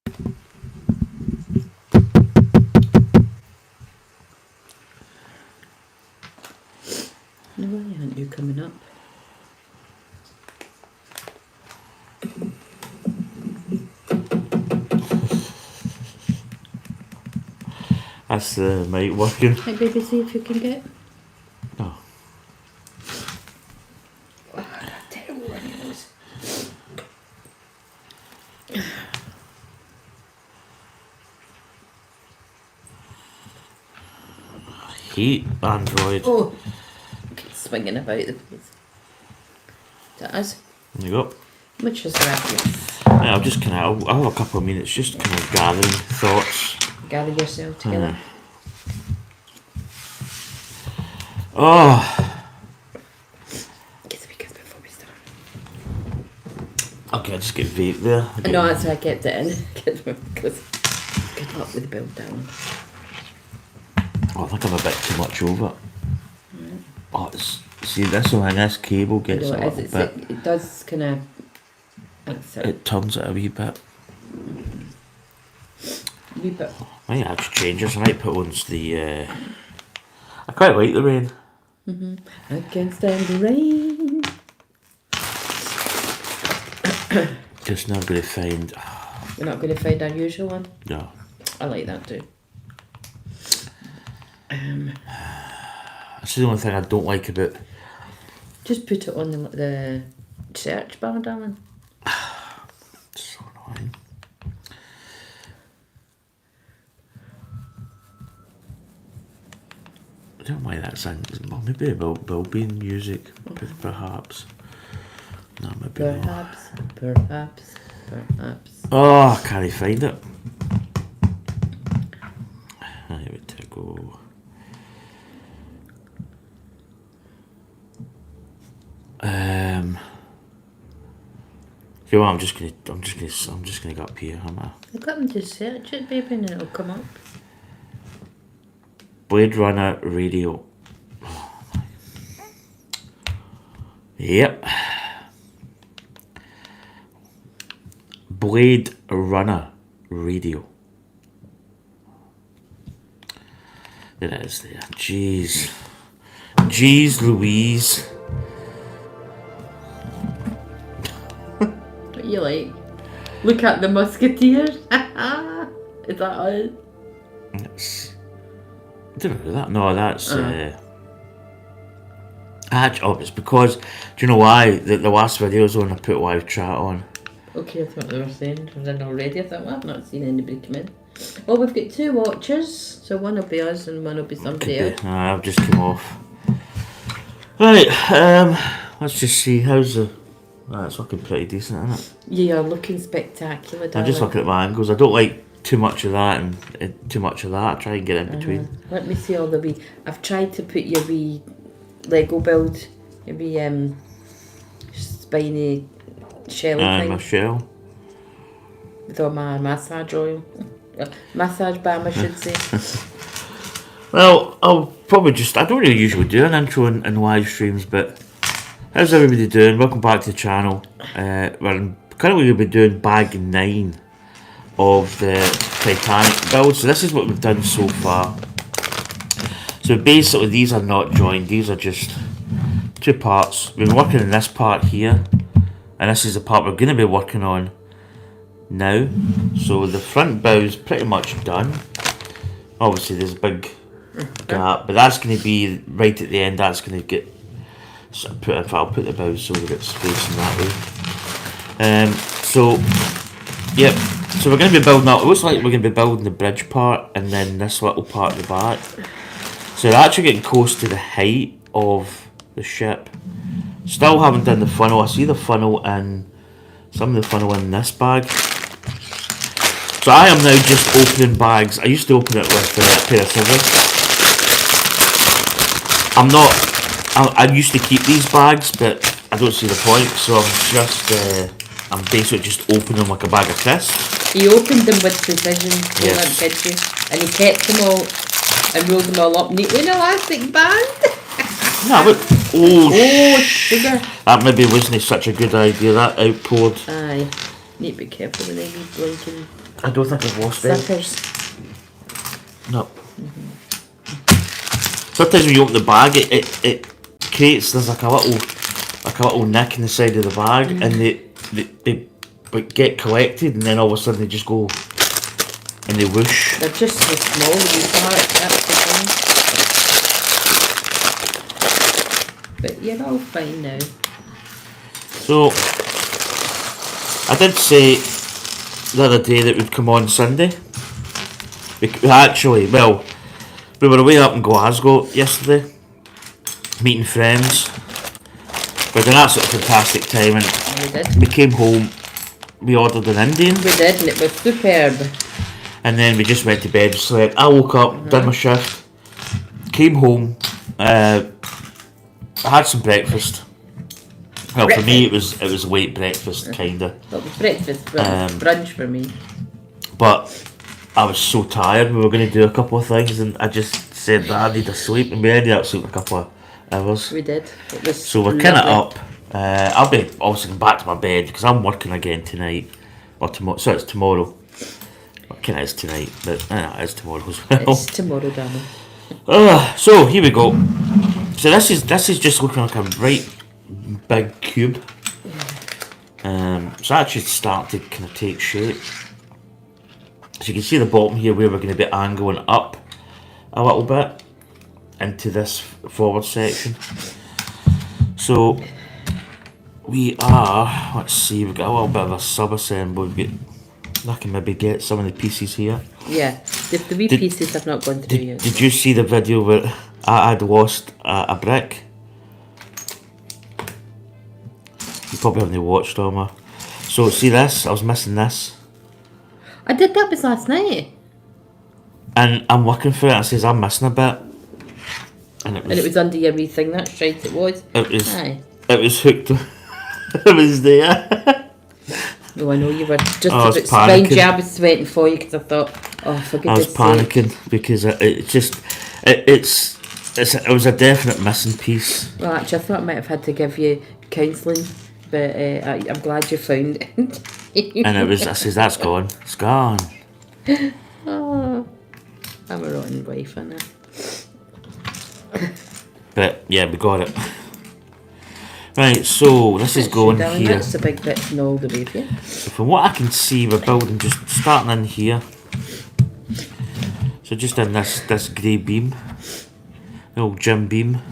No, why aren't you coming up? That's the mic working. Hey baby, see if you can get. Oh. Terrible running nose. Hate Android. Oh, okay, swinging about the place. Is that us? There you go. Which is that? Yeah, I'll just I'll have a couple of minutes just kind of gathering thoughts. Gather yourself together. Oh. Get the weekends before we start. Okay, I'll just get vape there. No, that's why I kept it in. Because good luck with the build down. Oh, I think I'm a bit too much over. Oh, see this one, this cable gets a little bit. It does kind of. It turns it a wee bit. Wee bit. I might actually change this. I might put on the. I quite like the rain. I can't stand the rain. Just not going to find. We're not going to find our usual one. No. I like that too. That's the only thing I don't like about. Just put it on the search bar, darling. So annoying. I don't know why that's in. Well, maybe it will be in music, perhaps. No, maybe not. Perhaps. Oh, I can't find it. Here we go. Okay, well, I'm just gonna go up here, am I? I've got them to search it, baby, and it'll come up. Blade Runner Radio. Yep. Blade Runner Radio. There it is there. Jeez. Jeez Louise. What you like? Look at the Musketeers. Is that us? It's, I don't know that. No, that's. It's because. Do you know why? The last video's on, I put live chat on. Okay, that's what they were saying. It was in already. I thought, well, I've not seen anybody come in. Oh, we've got 2 watchers. So one will be us and one will be somebody else. I've just come off. Right, let's just see. How's the. That's looking pretty decent, isn't it? Yeah, looking spectacular, darling. I'm just looking at my angles. I don't like too much of that and too much of that. I try and get in between. Let me see all the wee. I've tried to put your wee Lego build, your wee spiny shell thing. My shell. With all my massage oil. Massage balm, I should say. Well, I'll probably just. I don't really usually do an intro in live streams, but how's everybody doing? Welcome back to the channel. We're currently going to be doing bag 9 of the Titanic build. So this is what we've done so far. So basically these are not joined, these are just 2 parts. We've been working on this part here, and this is the part we're going to be working on now. So the front bow is pretty much done. Obviously there's a big gap, but that's going to be right at the end. That's going to get. So I'll put the bow so we get space in that way. Yep. So we're going to be building up. It looks like we're going to be building the bridge part and then this little part at the back. So they're actually getting close to the height of the ship. Still haven't done the funnel. I see the funnel and some of the funnel in this bag. So I am now just opening bags. I used to open it with a pair of scissors. I used to keep these bags, but I don't see the point, so I'm basically just opening them like a bag of crisps. He opened them with precision, yes. Did you? And he kept them all and rolled them all up neatly in an elastic band. No, but sugar. That maybe wasn't such a good idea. That outpoured. Aye, need to be careful with any blinking I don't think I've lost it. Zippers. No. Sometimes when you open the bag, it creates, there's like a little nick in the side of the bag, and they get collected, and then all of a sudden they just go and they whoosh. They're just so small, these parts, that's the thing. But you're all fine now. So, I did say the other day that we'd come on Sunday. Actually, well, we were away up in Glasgow yesterday, meeting friends. We had an absolutely fantastic time, and We did. we came home, we ordered an Indian, We did, and it was superb. and then we just went to bed, slept. I woke up, did my shift, came home, had some breakfast. Well, for me it was late breakfast, kinda. Well, it was breakfast, but it was brunch for me. But I was so tired. We were going to do a couple of things, and I just said that I need to sleep, and we ended up sleeping a couple of hours. We did. It was So we're kind of up. I'll be obviously going back to my bed because I'm working again tonight, or tomorrow. So it's tomorrow. Well, it kind of is tonight, but it is tomorrow as well. It's tomorrow, darling. So here we go. So this is just looking like a right big cube. So actually it's starting to kind of take shape. So you can see the bottom here where we're going to be angling up a little bit into this forward section. So we are, let's see, we've got a little bit of a sub-assembly. I can maybe get some of the pieces here. Yeah, the wee pieces have not gone through yet. Did you see the video where I'd lost a brick? You probably haven't watched, Alma. So see this? I was missing this. I did that was last night. And I'm looking for it, and it says I'm missing a bit. And it was under your wee thing, that's right, it was. Aye. It was hooked. It was there. No, I know you were just I was about spine panicking. jab was sweating for you because I thought, oh, for I was goodness panicking because it was a definite missing piece. Well, actually, I thought I might have had to give you counselling, but I'm glad you found it. And I says, that's gone. It's gone. Oh, I'm a rotten wife, I know. But yeah, we got it. Right, so this is going Darling, here. that's a big bit and all the way here. So from what I can see, we're building just starting in here. So just in this grey beam, the old gym beam.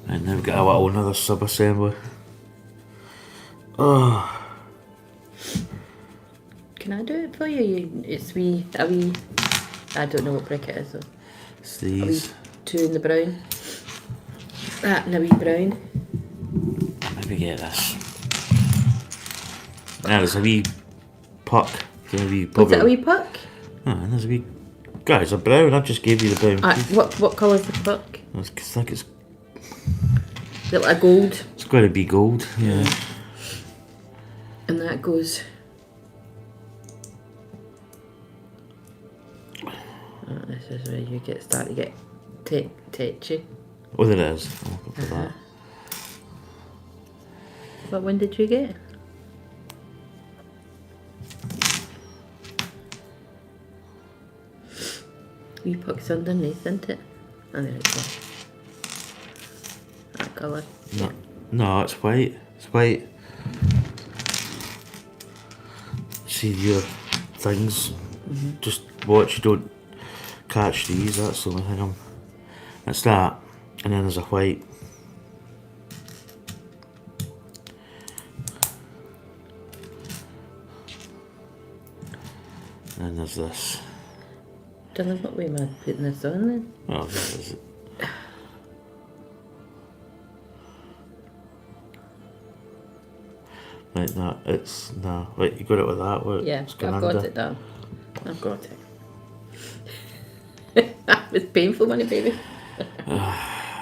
And then we've got another sub-assembly. Oh. Can I do it for you? It's a wee, I don't know what brick it is though. It's A wee these. 2 in the brown. That and a wee brown. Maybe get this. Now there's a wee puck. Was it a wee puck? Oh, and there's a wee... Guys, a brown. I just gave you the brown piece. What colour's the puck? I think it's... Is it like a gold? It's got to be gold, yeah. And that goes... Oh, this is where you start to get tetchy. Oh, there it is. I'll look for that. What one did you get? Wee puck's underneath, isn't it? Oh, there it is. That colour. No, it's white. It's white. See your things. Just watch you don't catch these. That's the only thing. That's that. And then there's a white. And then there's this. Don't know what way am I putting this on then? Oh, this is it. Like that. It's no. Wait, you got it with that. Wait, Yeah, it's I've going got under. it down. I've got it. That was painful, wasn't it, baby?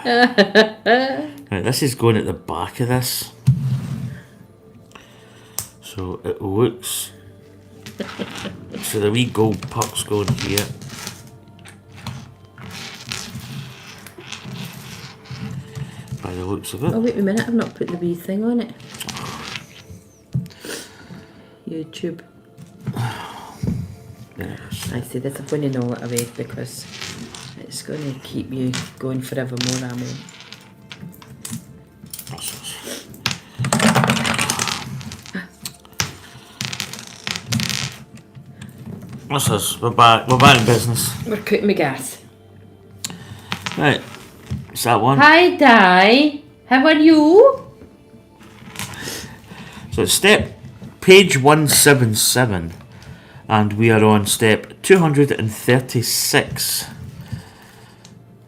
Right, this is going at the back of this. So it looks... So the wee gold puck's going here. By the looks of it. Oh, wait a minute, I've not put the wee thing on it. YouTube. Yes. I say this, I'm going to gnaw it away because it's going to keep you going forevermore, I mean. What's this? We're back in business. We're cooking my gas. Right. Is that one? Hi, Di. How are you? So it's page 177, and we are on step 236.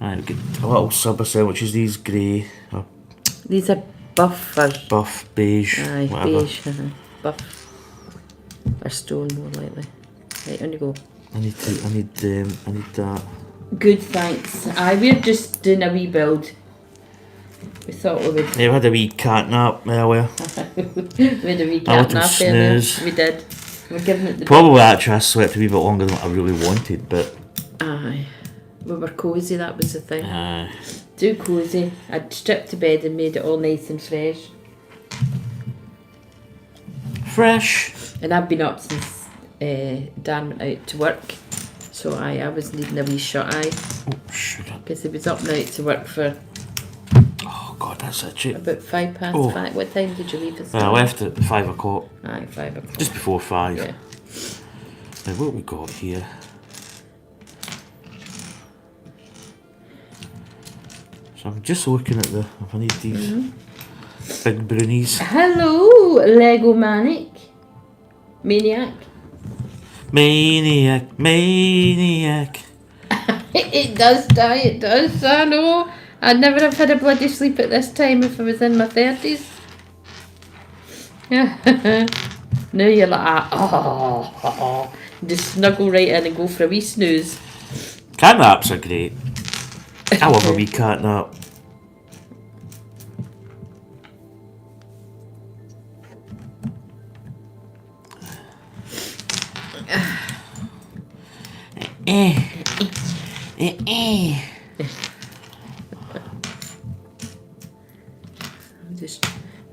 Right, we get a little sub-assemble, which is these grey, or These are buff or... buff, beige, Aye, whatever. beige, buff. Or stone, more likely. Right, on you go. I need that. Good, thanks. We're just doing a wee build. We thought we would... Yeah, we had a wee cat nap earlier. we had a wee cat nap earlier. We did. We're giving it the... Probably actually I slept a wee bit longer than what I really wanted, but... Aye. We were cosy, that was the thing. Aye. Too cosy. I'd stripped to bed and made it all nice and fresh. Fresh. And I've been up since Dan went out to work. So I was needing a wee shut eye. Oh, sugar. Because he was up and out to work for Oh, God, that's itchy. about 5:05. Oh. What time did you leave us? I left at 5 o'clock. Aye, 5 o'clock. Just before 5. Yeah. Now, what have we got here? So I'm just looking at if I need these big brownies. Hello, Lego Manic. Maniac. Maniac. It does die, it does, I know. I'd never have had a bloody sleep at this time if I was in my 30s. Now you're like, oh, just snuggle right in and go for a wee snooze. Cat naps are great. I love a wee cat nap.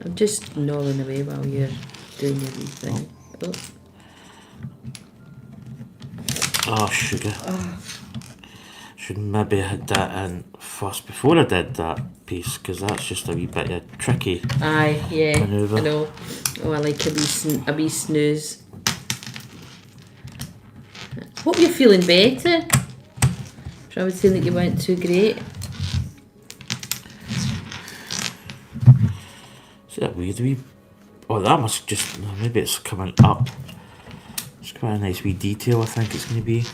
I'm just gnawing away while you're doing your wee thing. Oh, sugar. Should maybe have had that in first before I did that piece, because that's just a wee bit of tricky. Aye, yeah, Manoeuvre. I know. Oh, I like a wee snooze. Hope you're feeling better. I would say that you weren't too great. Is that weird? Oh, that must just... Maybe it's coming up. It's quite a nice wee detail, I think it's going to be.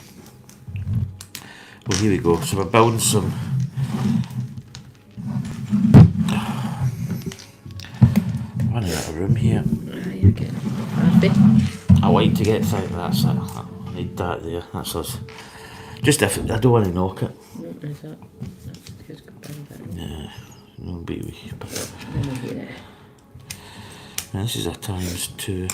Well, here we go. So we're building some... Running out of room here. You're getting happy. I like to get things. That's it. I need that there. That's us. Just if I don't want to knock it. Is that? That's good. Yeah, no baby. Yeah. This is a ×2.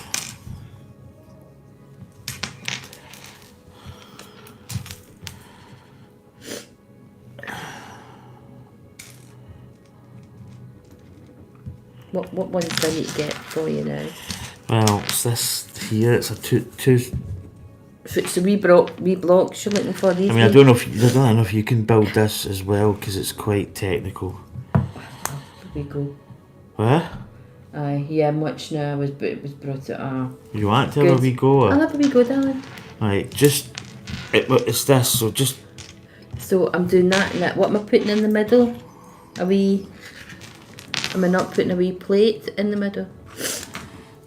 What ones do I need to get for you now? Well, it's this here. It's a two. So it's the wee blocks you're looking for these. I mean, I don't know if you can build this as well, because it's quite technical. Here we go. What? Aye, yeah, much now. It was brought it. You want to have a wee go? I'll have a wee go, darling. Right, it's this. So just. So I'm doing that, and that. What am I putting in the middle? Am I not putting a wee plate in the middle?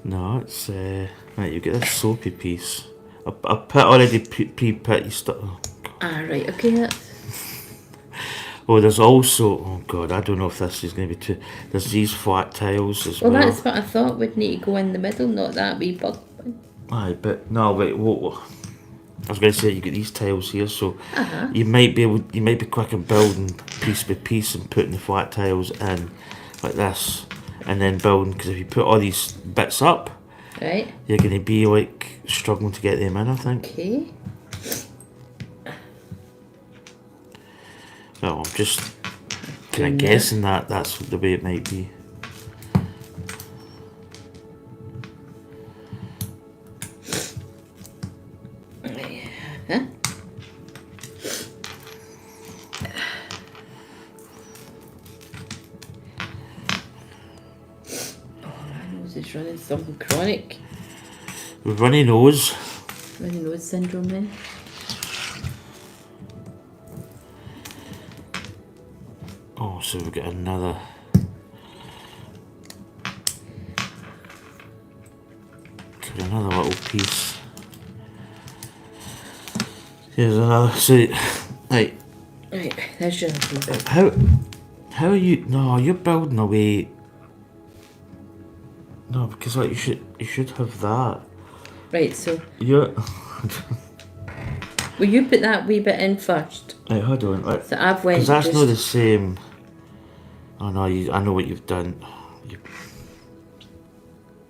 No, it's right. You get this soapy piece. I put already pre-put stuff. Right, okay. That's... Oh, there's also, oh god, I don't know if this is going to be too. There's these flat tiles as well. Well, that's what I thought would need to go in the middle, not that wee bug one. Aye, but no, wait. What? I was going to say you get these tiles here, so you might be quick in building piece by piece and putting the flat tiles in like this, and then building. Because if you put all these bits up, right, you're going to be like struggling to get them in, I think. Okay. No, I'm just kind of guessing that's the way it might be. Huh? Oh, my nose is running something chronic. Runny nose. Runny nose syndrome then. Oh, so we've got another. Another little piece. Here's another. So, right. Right, there's your little bit. How are you? No, you're building away. No, because like you should have that. Right, so You're. will you put that wee bit in first? Right, hold on. Like, So I've went. because that's just, not the same. Oh no, I know what you've done.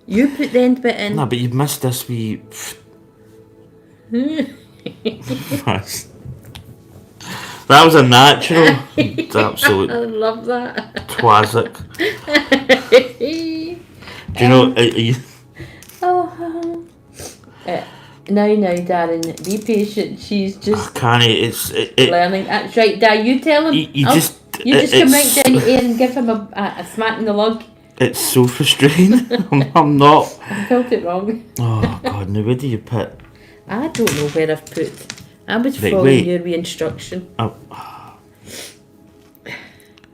You put the end bit in. No, but you've missed this wee. That was a natural. It's absolute I love that. twazik. Do you know? You, Oh. Now, Darren, be patient. She's just can't it's learning. That's right, Dad. You tell him. You Oh, just you just come right it's- down here and give him a smack in the lug. It's so frustrating. I'm not. I felt it wrong. Oh God! Now where do you put? I don't know where I've put. I was Right, following wait. your wee instruction. Oh,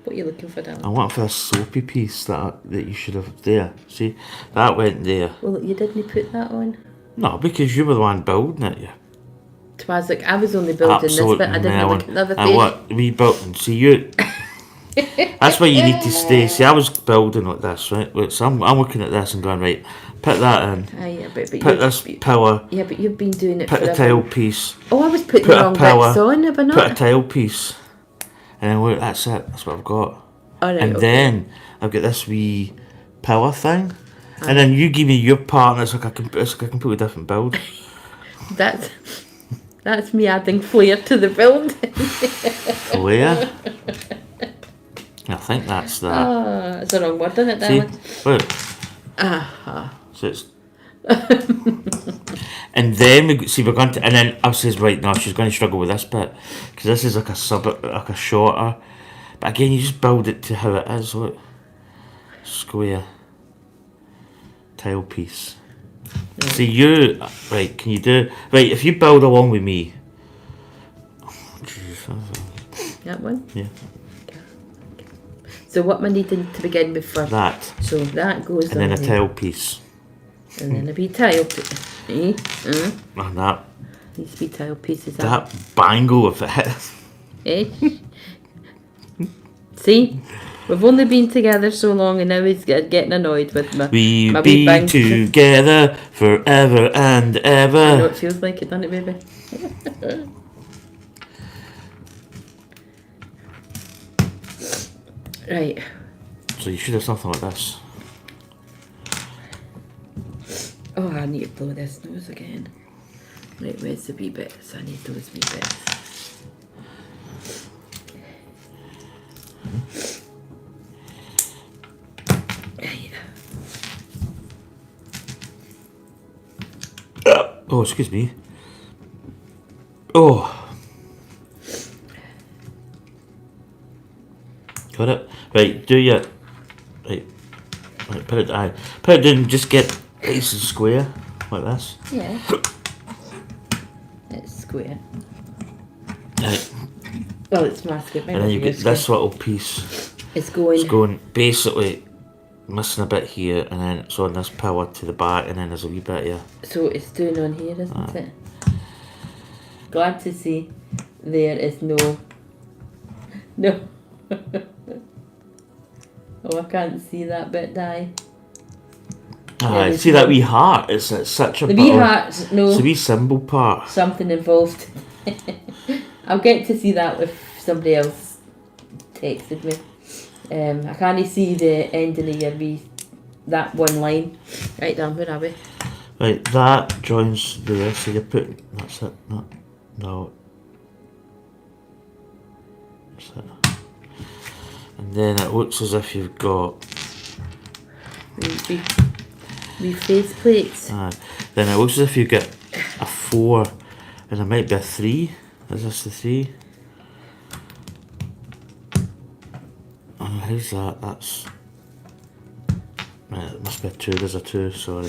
What are you looking for, Darren? I want for a soapy piece that you should have there. See, that went there. Well, you didn't put that on. No, because you were the one building it. Yeah. Twas like I was only building Absolute this bit. I didn't melon. look at the other And page. what we built and see you. That's where you need to stay. See, I was building like this, right? Look, so I'm looking at this and going, right, put that in. Ah, yeah, but Put this pillar. Yeah, but you've been doing it Put forever. the tile piece. Oh, I was putting Put the a wrong pillar. bits on, have I Put a not? tile piece. And then look, that's it. That's what I've got. All right, And okay. then I've got this wee pillar thing. And then you give me your part and it's like a completely different build. That's me adding flair to the build. Flair. I think that's that. Ah, it's the wrong word, isn't it, See? Darren? Look. Ah. So it's... And then we're going to, and then I says, right, no, she's going to struggle with this bit because this is like a shorter. But again, you just build it to how it is. Look, square tile piece. Right. See you, right? Can you do right if you build along with me? That one? Yeah, So what am I needing to begin with first? that, So that goes and then on a there. tile piece, And then a wee tile and that These wee tile pieces that bangle of it. Eh? See? We've only been together so long and now he's getting annoyed with me. We my wee be bang. together forever and I know ever. it feels like it, doesn't it, baby? Right. So you should have something like this. Oh, I need to blow this nose again. Right, where's the wee bits? I need those wee bits. Right. Oh, excuse me. Oh. Got it? Right, do your... Right, put it down. Put it down, just get nice and square, like this. Yeah. It's square. Right, Well, it's my square. and then you get this little piece. It's going. It's going basically missing a bit here, and then it's on this pillar to the back, and then there's a wee bit here. So it's doing on here, isn't it? Glad to see there is no. Oh, I can't see that bit, Di. Aye, there's see that no- wee heart? It's such a The bit wee of- hearts, no. It's a wee symbol part. Something involved. I'll get to see that if somebody else texted me. I can't see the ending of your wee, that one line. Right down, where are we? Right, that joins there, so you put, that's it, no. That's it. And then it looks as if you've got, Wee face plates. then it looks as if you've got a 4 And there might be a 3. Is this the 3? Oh, how's that? That's... Right, it must be a 2. There's a 2, sorry.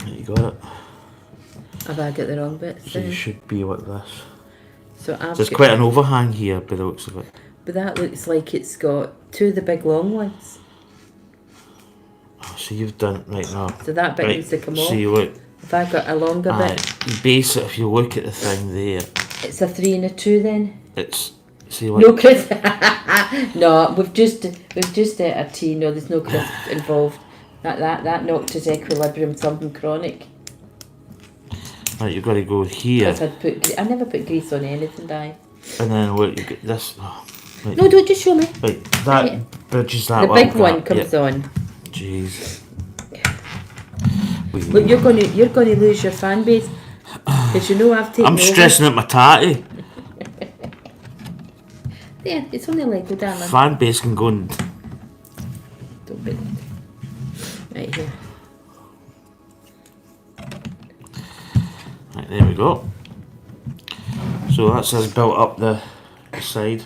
Right, you got it? Have I got the wrong bit? So you should be like this. So There's quite an overhang here by the looks of it. But that looks like it's got 2 of the big long ones. Oh, so you've done it right now. So that bit Right, needs to come off. so you look... Have I got a longer bit? You base it, if you look at the thing there, It's a 3 and a 2 then? it's... See what... No crisp. No, we've just hit a T. No, there's no crisp involved. That knocked his equilibrium something chronic. Right, you've got to go here. I never put grease on anything, did I? And then look, you get this... Oh, right. No, don't just show me. Right, that bridges that The little big one gap, comes yeah. on. Jeez. Look, you're going to lose your fan base because you know I've taken I'm over. stressing out my tatty. There, it's only Lego, darling. Fan base can go and... Don't be right here. Right, there we go. So that's us built up the side.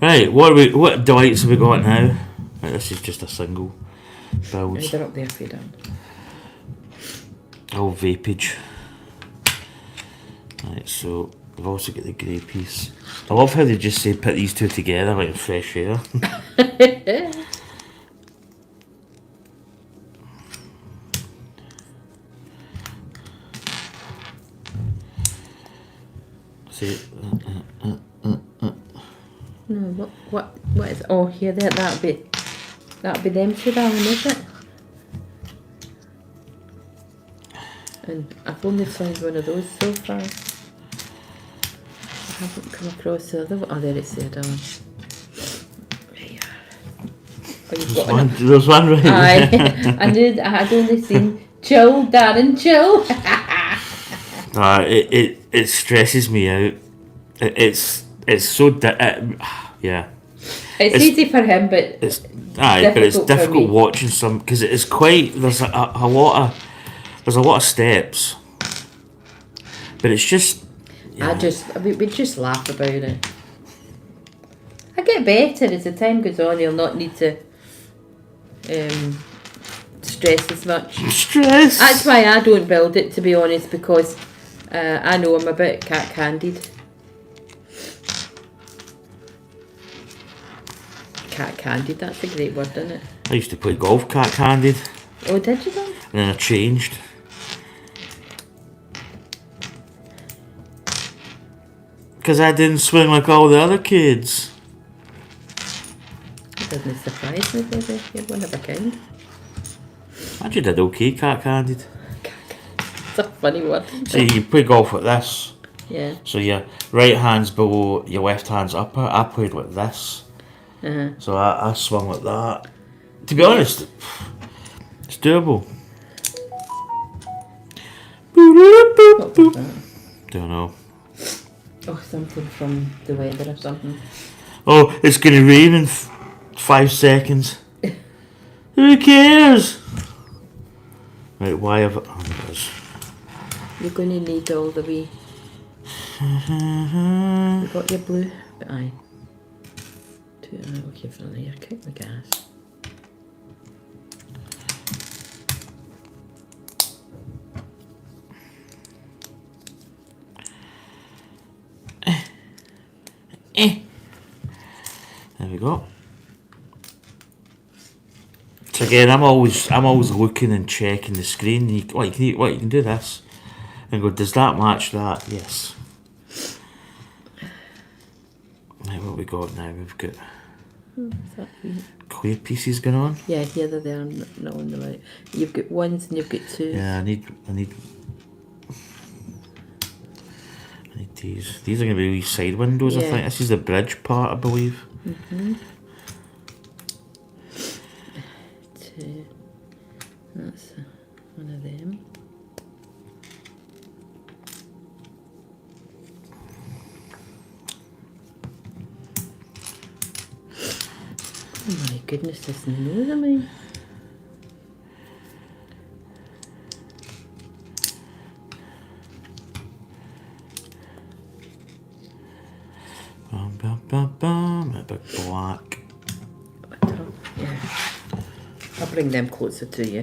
Right, what delights have we got now? Right, this is just a single build. Right, they're up there for you, darling. All vapage. Right, so we've also got the grey piece. I love how they just say put these 2 together like in fresh air. See, No, what is? Oh, here, there. That'll be them two, darling, is it? And I've only found one of those so far. I haven't come across the other one. Oh, there it's there, darling. There you are. Oh, you've got another. there's one right Aye, there. I'd only seen chill, Darren, chill. It stresses me out. It's so yeah. It's easy for him, but It's but it's difficult for difficult me. watching some because it is quite. There's a lot of steps, but it's just. Yeah. we just laugh about it. I get better as the time goes on. You'll not need to stress as much. Stress. That's why I don't build it, to be honest, because I know I'm a bit cat-candid. Cat-candid, that's a great word, isn't it? I used to play golf cat-handed, Oh, did you then? and then I changed. Because I didn't swing like all the other kids. It doesn't surprise me, baby. You're one of a kind. I just did okay cat-handed. It's a funny word. So you play golf with this. Yeah. So your right hand's below, your left hand's upper. I played with this. Uh-huh. So I swung like that. To be honest, it's doable. What was that? Don't know. Oh, something from the weather or something. Oh, it's going to rain in 5 seconds. Who cares? Right, why have... Oh, it is. You're going to need all the way. You got your blue? Aye. Okay, for there. Kick the gas. There we go. So again, I'm always looking and checking the screen. You can do this and go, does that match that? Yes. Right, what we got now? We've got clear pieces going on. Yeah, here they're there, not on the right. You've got ones and you've got twos. Yeah, I need these. These are going to be wee side windows, I Yeah. think. This is the bridge part, I believe. Mm-hmm. Two. That's one of them. Oh my goodness, there's no of me. A bit black. Yeah. I'll bring them closer to you.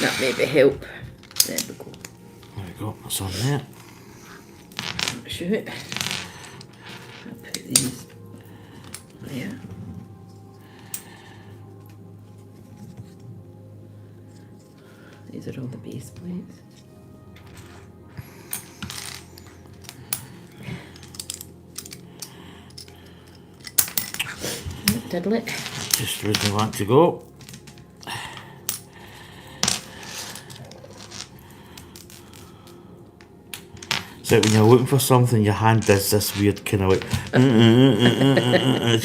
That maybe help. There we go. There we go, that's on there. Shoot. I'll put these there. These are all the base plates. Diddle it. Just where we want to go. So when you're looking for something, your hand does this weird kind of like...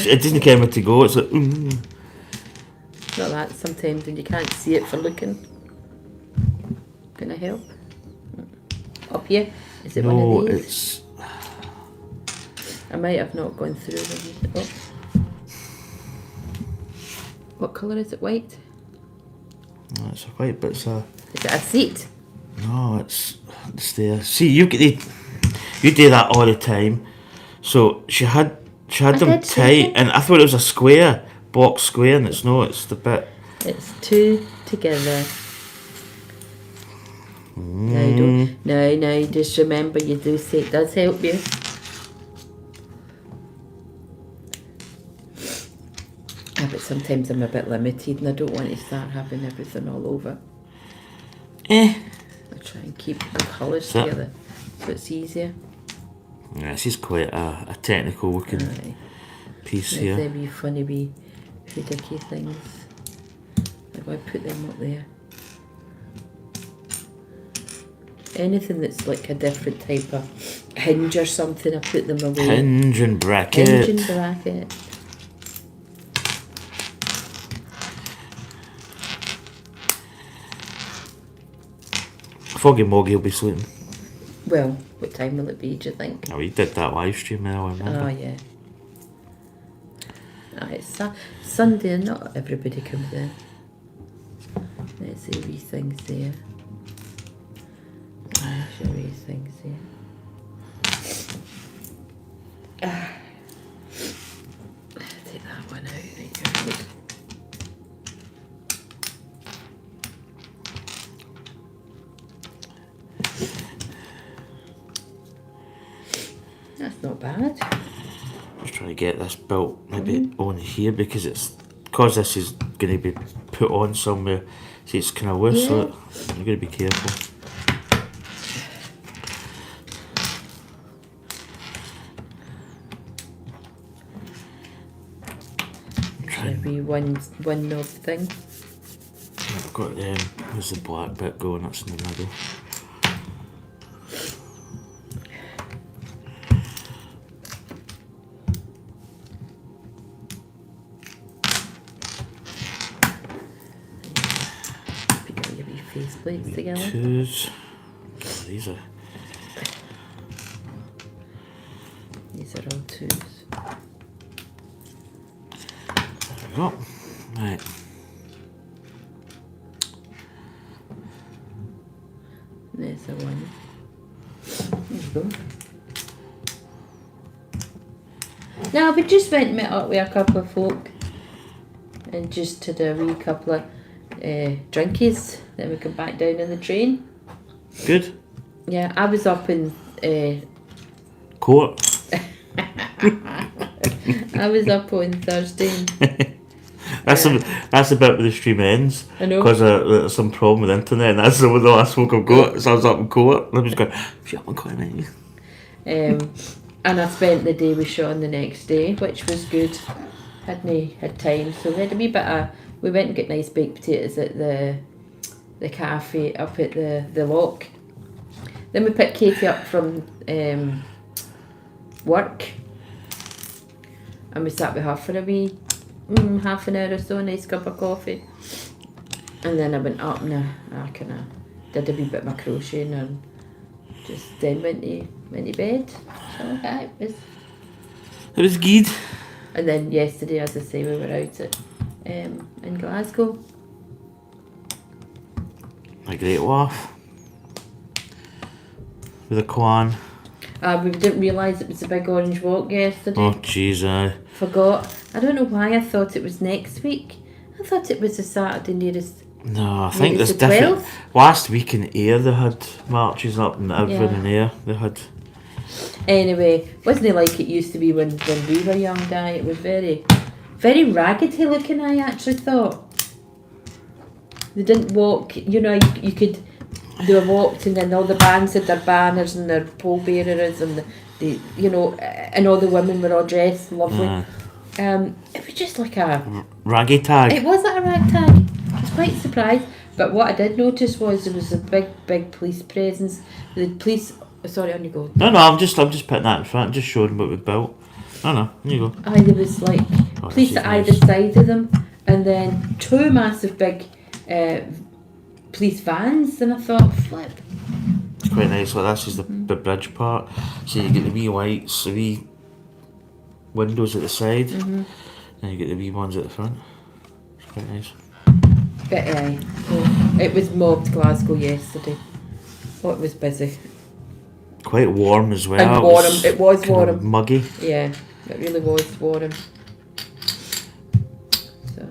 It doesn't care where to go, it's like... Not that, sometimes when you can't see it for looking. Can I help? Up here? Is it one No, of these? it's... I might have not gone through them. Oh. What colour is it? White? No, it's a white, but it's a... Is it a seat? No, it's there. See, you get the... You do that all the time. So she had them tight, and I thought it was a square, box square, and it's no, it's the bit. It's two together. No, just remember you do say it does help you. But sometimes I'm a bit limited and I don't want to start having everything all over. I try and keep the colours together so it's easier. Yeah, this is quite a technical looking piece here. There's wee funny wee hoodicky things. I'm going to put them up there. Anything that's like a different type of hinge or something, I put them away. Hinge and bracket. Hinge and bracket. Foggy Moggy will be sleeping. Well, what time will it be, do you think? Oh, we did that live stream now, I remember. Oh, yeah. It's Sunday and not everybody comes in. Let's see wee things there. Show wee things there. Take that one out. Right, good. That's not bad. Just trying to get this built maybe on here because this is going to be put on somewhere. See, it's kind of loose, so you've got to be careful. Should be one knob thing. I've got where's the black bit going? That's in the middle. Plates together. Twos. Oh, these are all twos. There we go. Right. There's the one. There you go. Now we just went and met up with a couple of folk and just had a wee couple of drinkies. Then we come back down on the train. Good. Yeah, I was up in Court. I was up on Thursday. That's the bit where the stream ends. I know. Because there's some problem with the internet, and that's the last folk I've got. So I was up in court, and I was going, shut up, I'm going in. And I spent the day with Sean the next day, which was good. Had time, so we had a wee bit of. We went and got nice baked potatoes at the cafe up at the lock. Then we picked Katie up from work, and we sat with her for a wee half an hour or so, a nice cup of coffee. And then I went up and I kind of did a wee bit of my crocheting and just then went to bed. So yeah, it was good. And then yesterday, as I say, we were out at in Glasgow. A great laugh with a Kwan. We didn't realise it was the big orange walk yesterday. Oh, jeez, aye. Forgot. I don't know why I thought it was next week. I thought it was the Saturday nearest. No, I think Maybe there's it's the different. 12th? Last week in Ayr they had marches up in Irvine Yeah. and Ayr. They had. Anyway, wasn't it like it used to be when we were young, Di? It was very, very raggedy looking, I actually thought. They didn't walk, you know, you could, they were walked and then all the bands had their banners and their pallbearers and the you know, and all the women were all dressed lovely. It was just like a... Raggy tag. It was like a ragtag. I was quite surprised. But what I did notice was there was a big police presence. The police... Sorry, on you go. No, I'm just putting that in front, just showing what we've built. No, on you go. Aye, there was like police at either side of them, and then 2 massive big police vans, and I thought, flip. It's quite nice. Like this is the bridge part. So you get the wee whites, the wee windows at the side, and you get the wee ones at the front. It's quite nice. But it was mobbed Glasgow yesterday. Oh, it was busy. Quite warm as well. And warm. It was kind warm. of muggy. Yeah, it really was warm. So.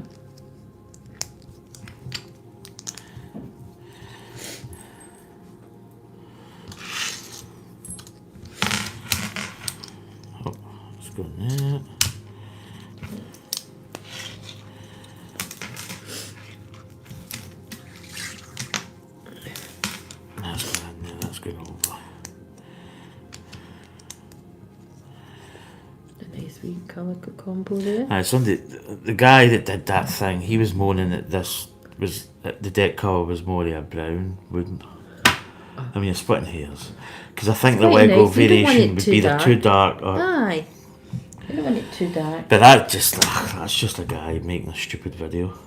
Oh, let's go in there. That's good in there. That's good over. Nice wee colour combo there. Aye, the guy that did that thing, he was moaning that this was that the deck colour was more of a brown wooden. I mean, you're splitting hairs because I think the Quite Lego nice. You don't want variation it would too be the dark. too dark. Or, Aye. I don't want it too dark. but that's just a guy making a stupid video.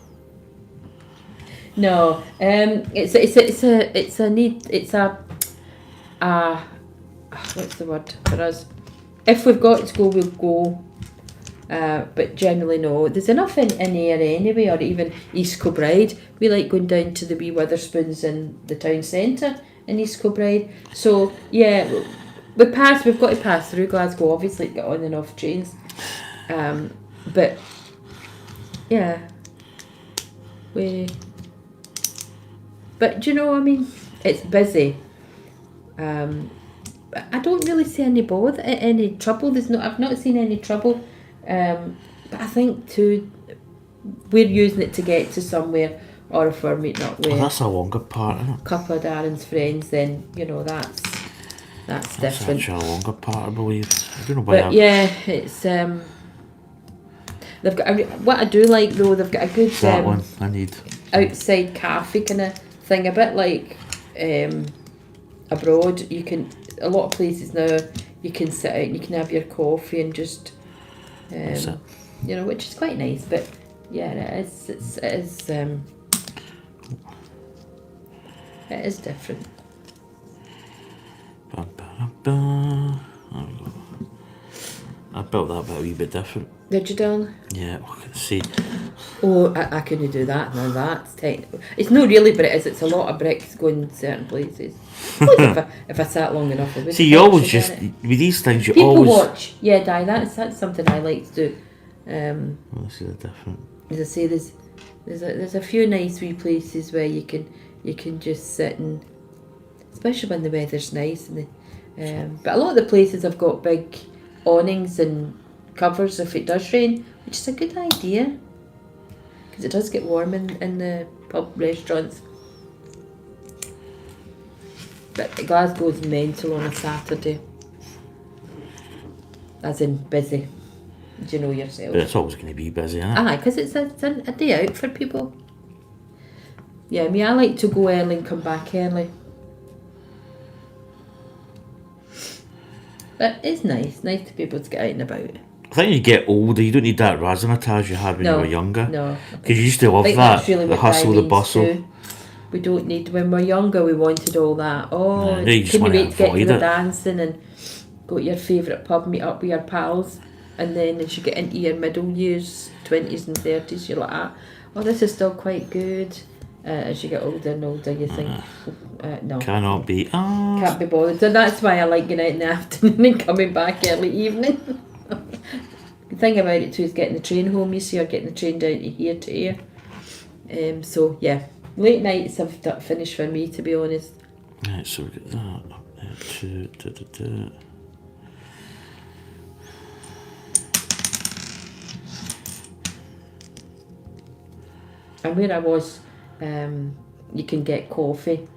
No, it's what's the word for us? If we've got to go, we'll go. But generally, no. There's enough in Ayr anyway, or even East Kilbride. We like going down to the wee Witherspoons in the town centre in East Kilbride. So yeah, we've got to pass through Glasgow, obviously, to get on and off trains. But yeah, But do you know, I mean, it's busy. But I don't really see any trouble. I've not seen any trouble. But I think too, we're using it to get to somewhere, or if we're meeting up with That's a longer part, isn't it? a couple of Darren's friends, then you know that's different. That's actually a longer part, I believe. I don't know why. But yeah, it's they've got what I do like though. They've got a good that one I need. outside cafe kind of thing, a bit like abroad. You can a lot of places now you can sit out and you can have your coffee and just you know, which is quite nice. But yeah, it is different. There we go. I built that bit a wee bit different. Did you, darling? Yeah, I can see. Oh, I couldn't do that. Now that's technical. It's not really, but it is. It's a lot of bricks going certain places. if I sat long enough, I would. See, you always just with these things. You People always watch. Yeah, Di. That's something I like to do. Well, see the different. As I say, there's a few nice wee places where you can just sit and, especially when the weather's nice. And but a lot of the places have got big awnings and covers if it does rain, which is a good idea because it does get warm in the pub restaurants. But Glasgow's mental on a Saturday, as in busy. Do you know yourself? But it's always going to be busy, isn't it? Aye, because it's a day out for people. Yeah, I like to go early and come back early. But it's nice to be able to get out and about. I think you get older, you don't need that razzmatazz you had when you were younger. No. Because you used to love I think that, that's really the what hustle, the Di bustle. means too. We don't need, when we're younger we wanted all that. Oh, No, you just couldn't want to wait to get to avoid the it. dancing and go to your favourite pub, meet up with your pals. And then as you get into your middle years, 20s and 30s, you're like, oh, this is still quite good. as you get older and older, you think, no, Cannot be. can't be bothered. So that's why I like going out in the afternoon and coming back early evening. The thing about it too is getting the train home, you see, or getting the train down to here. So yeah, late nights have finished for me, to be honest. Right, so we get that up there too. And where I was, you can get coffee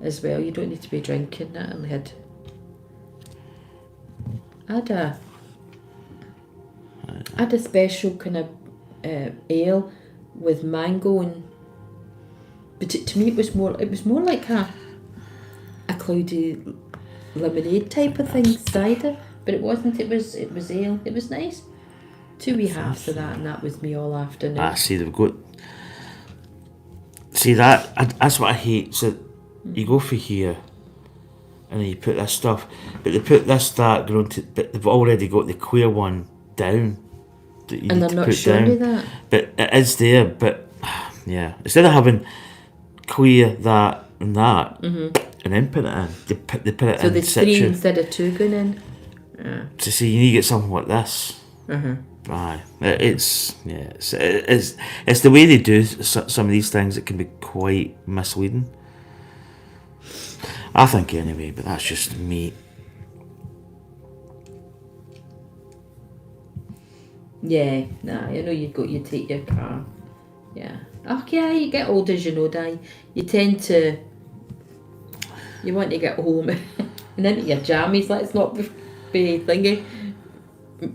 as well. You don't need to be drinking that. I had a special kind of ale with mango, and but to me it was more like a cloudy lemonade type of thing, cider, but it wasn't. It was ale. It was nice. 2 wee halves of that, and that was me all afternoon. See, they've got. See that's what I hate. So you go for here, and then you put this stuff, but they put this dark grown to, but they've already got the clear one down. That you And need they're to not put showing down. you that. But it is there. But yeah, instead of having clear that and that, and then put it in, they put it So in there's situ. 3 instead of 2 going in. To see, you need to get something like this. Aye, it's the way they do some of these things that can be quite misleading, I think, anyway, but that's just me. Yeah, nah, you know you take your car. Yeah. Oh yeah, you get older, as you know, Di. You tend to, you want to get home and into your jammies. Let's not be thingy,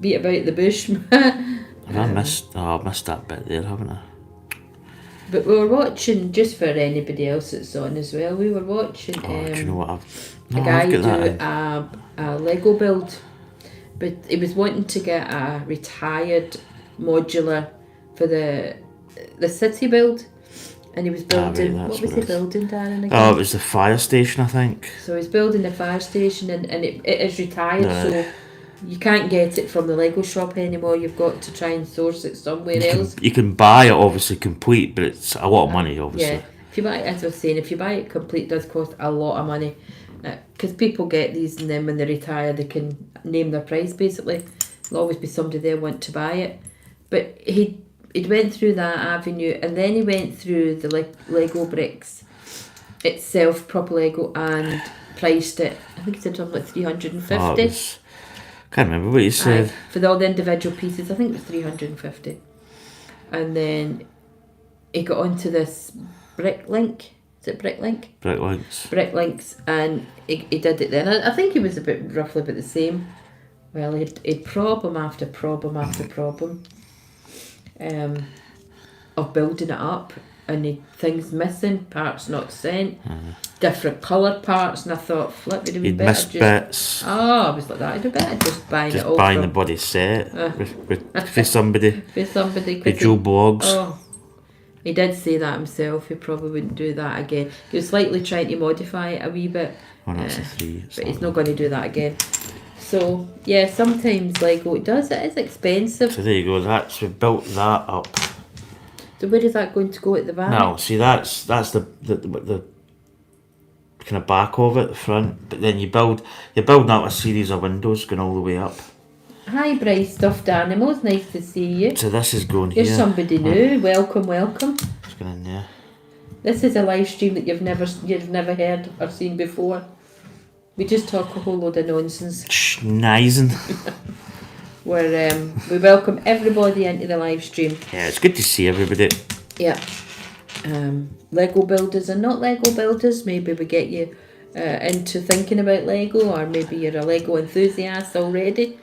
beat about the bush. I missed that bit there, haven't I? But we were watching, just for anybody else that's on as well, we were watching Do you know what? a guy I've do got that in. a Lego build, but he was wanting to get a retired modular for the city build, and he was building, that's what was what he it is. building, Darren, again? Oh, it was the fire station, I think. So he's building a fire station, and it is retired, No. so you can't get it from the Lego shop anymore. You've got to try and source it somewhere else. You can buy it obviously complete, but it's a lot of money, obviously. Yeah, if you buy it, as I was saying, if you buy it complete, it does cost a lot of money. Because people get these, and then when they retire, they can name their price, basically. There'll always be somebody there want to buy it. But he went through that avenue, and then he went through the Lego bricks itself, proper Lego, and priced it. I think he said something like 350. Can't remember what you said. For all the individual pieces, I think it was 350. And then he got onto this Bricklink. Is it Bricklink? Bricklinks, and he did it then. I think he was roughly about the same. Well, he'd problem after problem after problem of building it up, and he'd things missing, parts not sent, different coloured parts, and I thought, flip, He'd missed bits. Oh, I was like that. I'd be better just buying it all buying from, the body set for somebody. for somebody. For Joe Blogs. Oh, he did say that himself. He probably wouldn't do that again. He was slightly trying to modify it a wee bit. That's a 3. But he's not going to do that again. So yeah, sometimes Lego it is expensive. So there you go. We've built that up. So where is that going to go at the back? No, see that's the kind of back of it, the front. But then you're building out a series of windows going all the way up. Hi, bright stuffed animals. Nice to see you. So this is going Here's here. somebody new. Welcome. It's going in there. This is a live stream that you've never heard or seen before. We just talk a whole load of nonsense. Schnizing. Where we welcome everybody into the live stream. Yeah, it's good to see everybody. Yeah. Lego builders and not Lego builders. Maybe we get you into thinking about Lego, or maybe you're a Lego enthusiast already.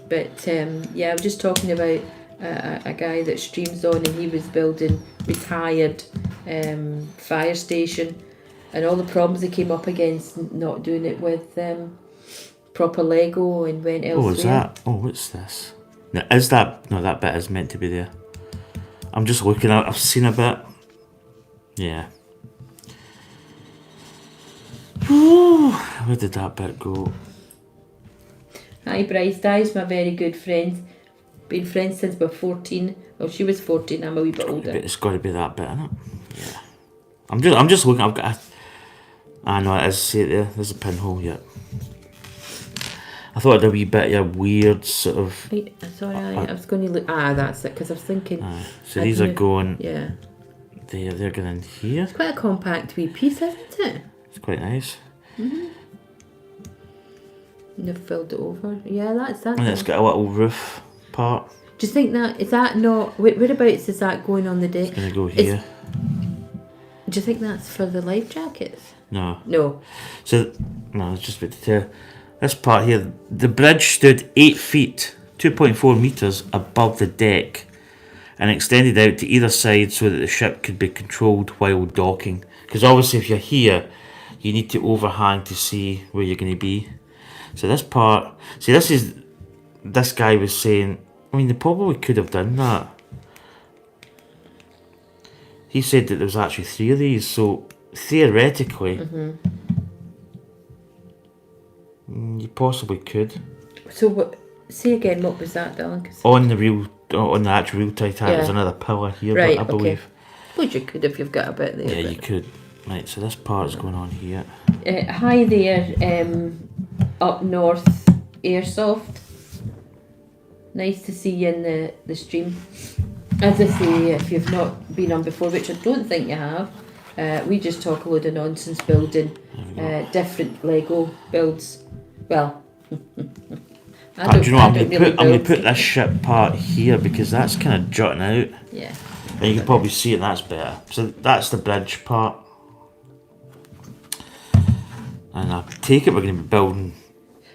But yeah, I'm just talking about a guy that streams on, and he was building retired fire station, and all the problems he came up against not doing it with proper Lego, and went elsewhere. Oh, is that? Oh, what's this? Now, is that? No, that bit is meant to be there. I'm just looking at. I've seen a bit. Yeah. Ooh, where did that bit go? Hi Bryce, Di's my very good friend. Been friends since we're 14. Well, she was 14. I'm a wee bit older. It's got to be that bit, isn't it? Yeah. I'm just looking. I've got. I know it is. See it there. There's a pinhole. Yeah. I thought it had a wee bit of a weird sort of. Right, sorry, I was going to look. That's it. Because I was thinking. So these are going. Yeah. They're going in here. It's quite a compact wee piece, isn't it? It's quite nice. And they've filled it over. Yeah, that's that. And it's got a little roof part. Do you think that is that not? Whereabouts is that going on the deck? It's going to go here. Do you think that's for the life jackets? No. No. So no, it's just a bit to tell. This part here, the bridge stood 8 feet, 2.4 meters above the deck, and extended out to either side so that the ship could be controlled while docking. Because obviously, if you're here, you need to overhang to see where you're going to be. So this part, see, this guy was saying. I mean, they probably could have done that. He said that there was actually 3 of these, so theoretically, you possibly could. So what? Say again. What was that, darling? On the actual real Titanic, there's another pillar here, right, but I believe. Well, you could if you've got a bit there. Yeah, you could. Right, so this part is going on here. Hi there, up north, Airsoft. Nice to see you in the stream. As I say, if you've not been on before, which I don't think you have, we just talk a load of nonsense building different Lego builds. Well, do you know what? I'm going to put this ship part here because that's kind of jutting out. Yeah. And you can probably see it, that's better. So that's the bridge part. And I take it we're going to be building.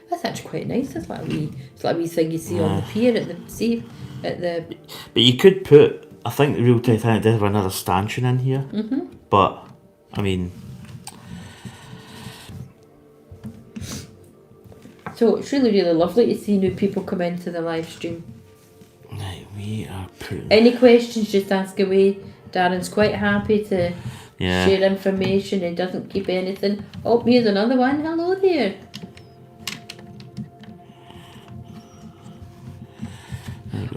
That's actually quite nice. It's like a wee thing you see on the pier at the. But you could put. I think the real Titanic did have another stanchion in here. But I mean. So it's really, really lovely to see new people come into the live stream. Right, we are putting. Any questions? Just ask away. Darren's quite happy to Yeah. share information. He doesn't keep anything. Oh, here's another one. Hello there.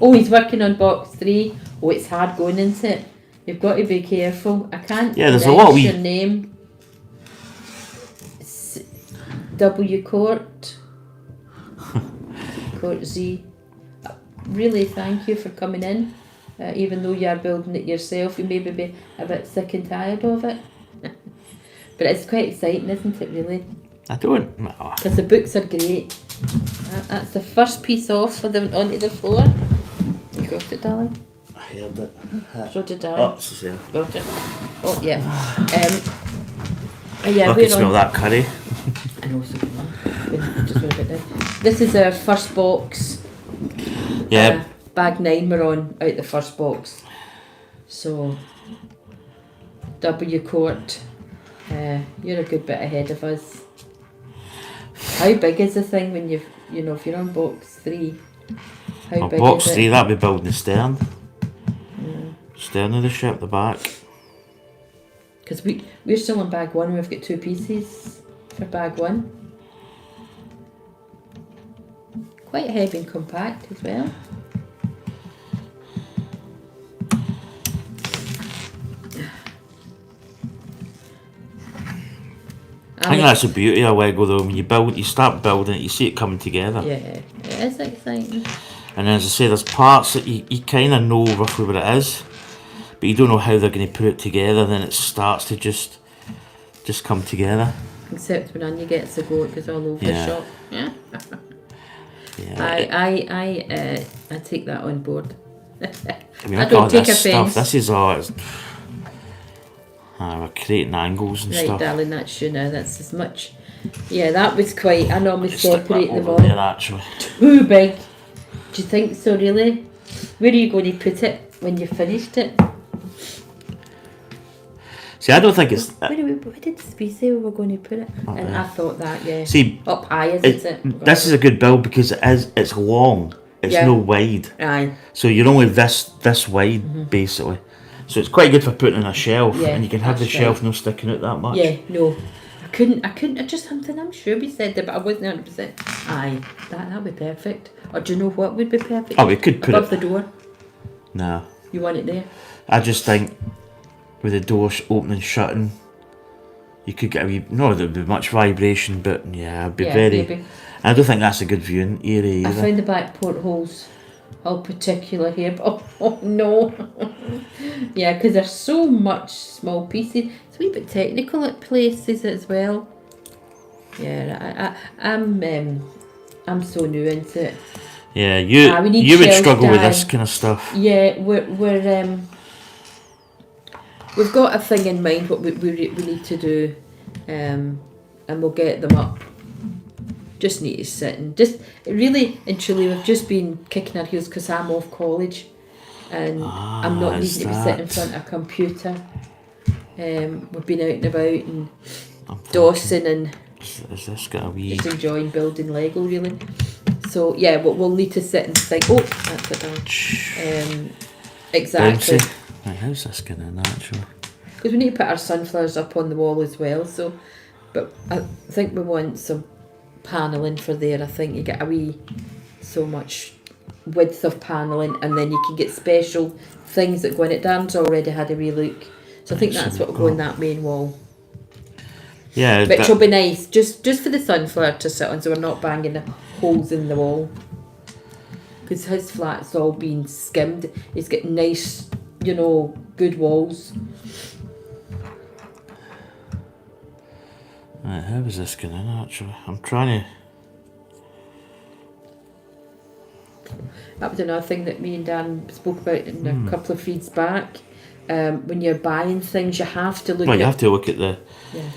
Oh, he's working on box 3. Oh, it's hard going into it. You've got to be careful. I can't there's a lot of your name. W Court. Court Z. Really, thank you for coming in. Even though you are building it yourself, you may be a bit sick and tired of it. But it's quite exciting, isn't it, really? I don't know. Because the books are great. That's the first piece off for them onto the floor. You got it, darling? I heard it. So did I. Oh, it's there. Got it. Oh, yeah. Yeah, I can smell that curry. I know, so just went a bit down. This is our first box. Yeah. Bag 9 we're on out the first box. So, W Court, you're a good bit ahead of us. How big is the thing when if you're on box 3? How big box is it? 3, that'd be building the stern. Stern of the ship, the back. Because we're still on bag 1, we've got 2 pieces for bag 1. Quite heavy and compact as well. I think that's the beauty of Lego though, when you start building it, you see it coming together. Yeah, it is exciting. And as I say, there's parts that you kind of know roughly what it is, but you don't know how they're going to put it together, then it starts to just come together. Except when Anya gets a go, it goes all over the shop. Yeah. Yeah. I take that on board. I mean, I look don't at take this offence. stuff. This is all. We're creating angles and Right, stuff. darling, that's you now. That's as much. Yeah, that was quite. I normally Stick separate that them over all. there, actually. Too big. Do you think so, really? Where are you going to put it when you've finished it? See, I don't think it's. Where did we say we were going to put it? And I thought that, yeah. See, up high, isn't it? This is a good build because it's long. It's no wide. Aye. So you're only this wide, basically. So it's quite good for putting on a shelf, and you can have the shelf no sticking out that much. Yeah, no. couldn't. I just something. I'm sure we said that, but I wasn't 100%. Aye, that'd be perfect. Or do you know what would be perfect? Oh, we could put above it the door. No, You want it there? I just think with the door opening, shutting, you could get a wee. No, there'd be much vibration, but yeah, it'd be very. Maybe. I don't think that's a good viewing area I either. found the back portholes all particular here, but oh no. Yeah, because there's so much small pieces. It's a wee bit technical at places as well. Yeah, I'm so new into it. Yeah, you would struggle with this kind of stuff. Yeah, we've got a thing in mind what we need to do, and we'll get them up. Just need to sit and really and truly we've just been kicking our heels because I'm off college and I'm not needing to be sitting in front of a computer. We've been out and about and Dawson and is this got a wee... just enjoying building Lego really. So yeah, we'll need to sit and think, oh, that's it done. Exactly. Bouncy. Right, how's this going to actually? Because we need to put our sunflowers up on the wall as well, so but I think we want some panelling for there. I think you get a wee so much width of panelling and then you can get special things that go in it. Dan's already had a wee look, so I think that's what will go in that main wall. Yeah, which will be nice just for the sunflower to sit on, so we're not banging the holes in the wall, because his flat's all been skimmed. He's got nice, good walls. Right, how is this going in actually? I'm trying to... That was another thing that me and Dan spoke about in a couple of feeds back. When you're buying things, you have to look. Well, you have to look at the. Yeah,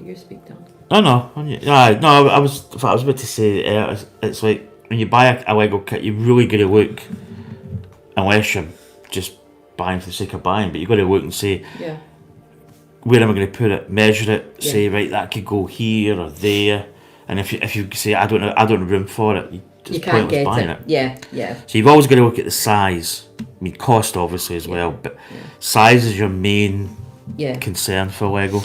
you speak, Dan. Oh no, I was about to say it's like when you buy a Lego kit, you really got to look, unless you're just buying for the sake of buying, but you got to look and say, yeah, where am I going to put it? Measure it. Say right, that could go here or there. And if you say I don't have room for it, you can't get it. Yeah. So you've always got to look at the size. I mean, cost obviously as well, but size is your main concern for Lego.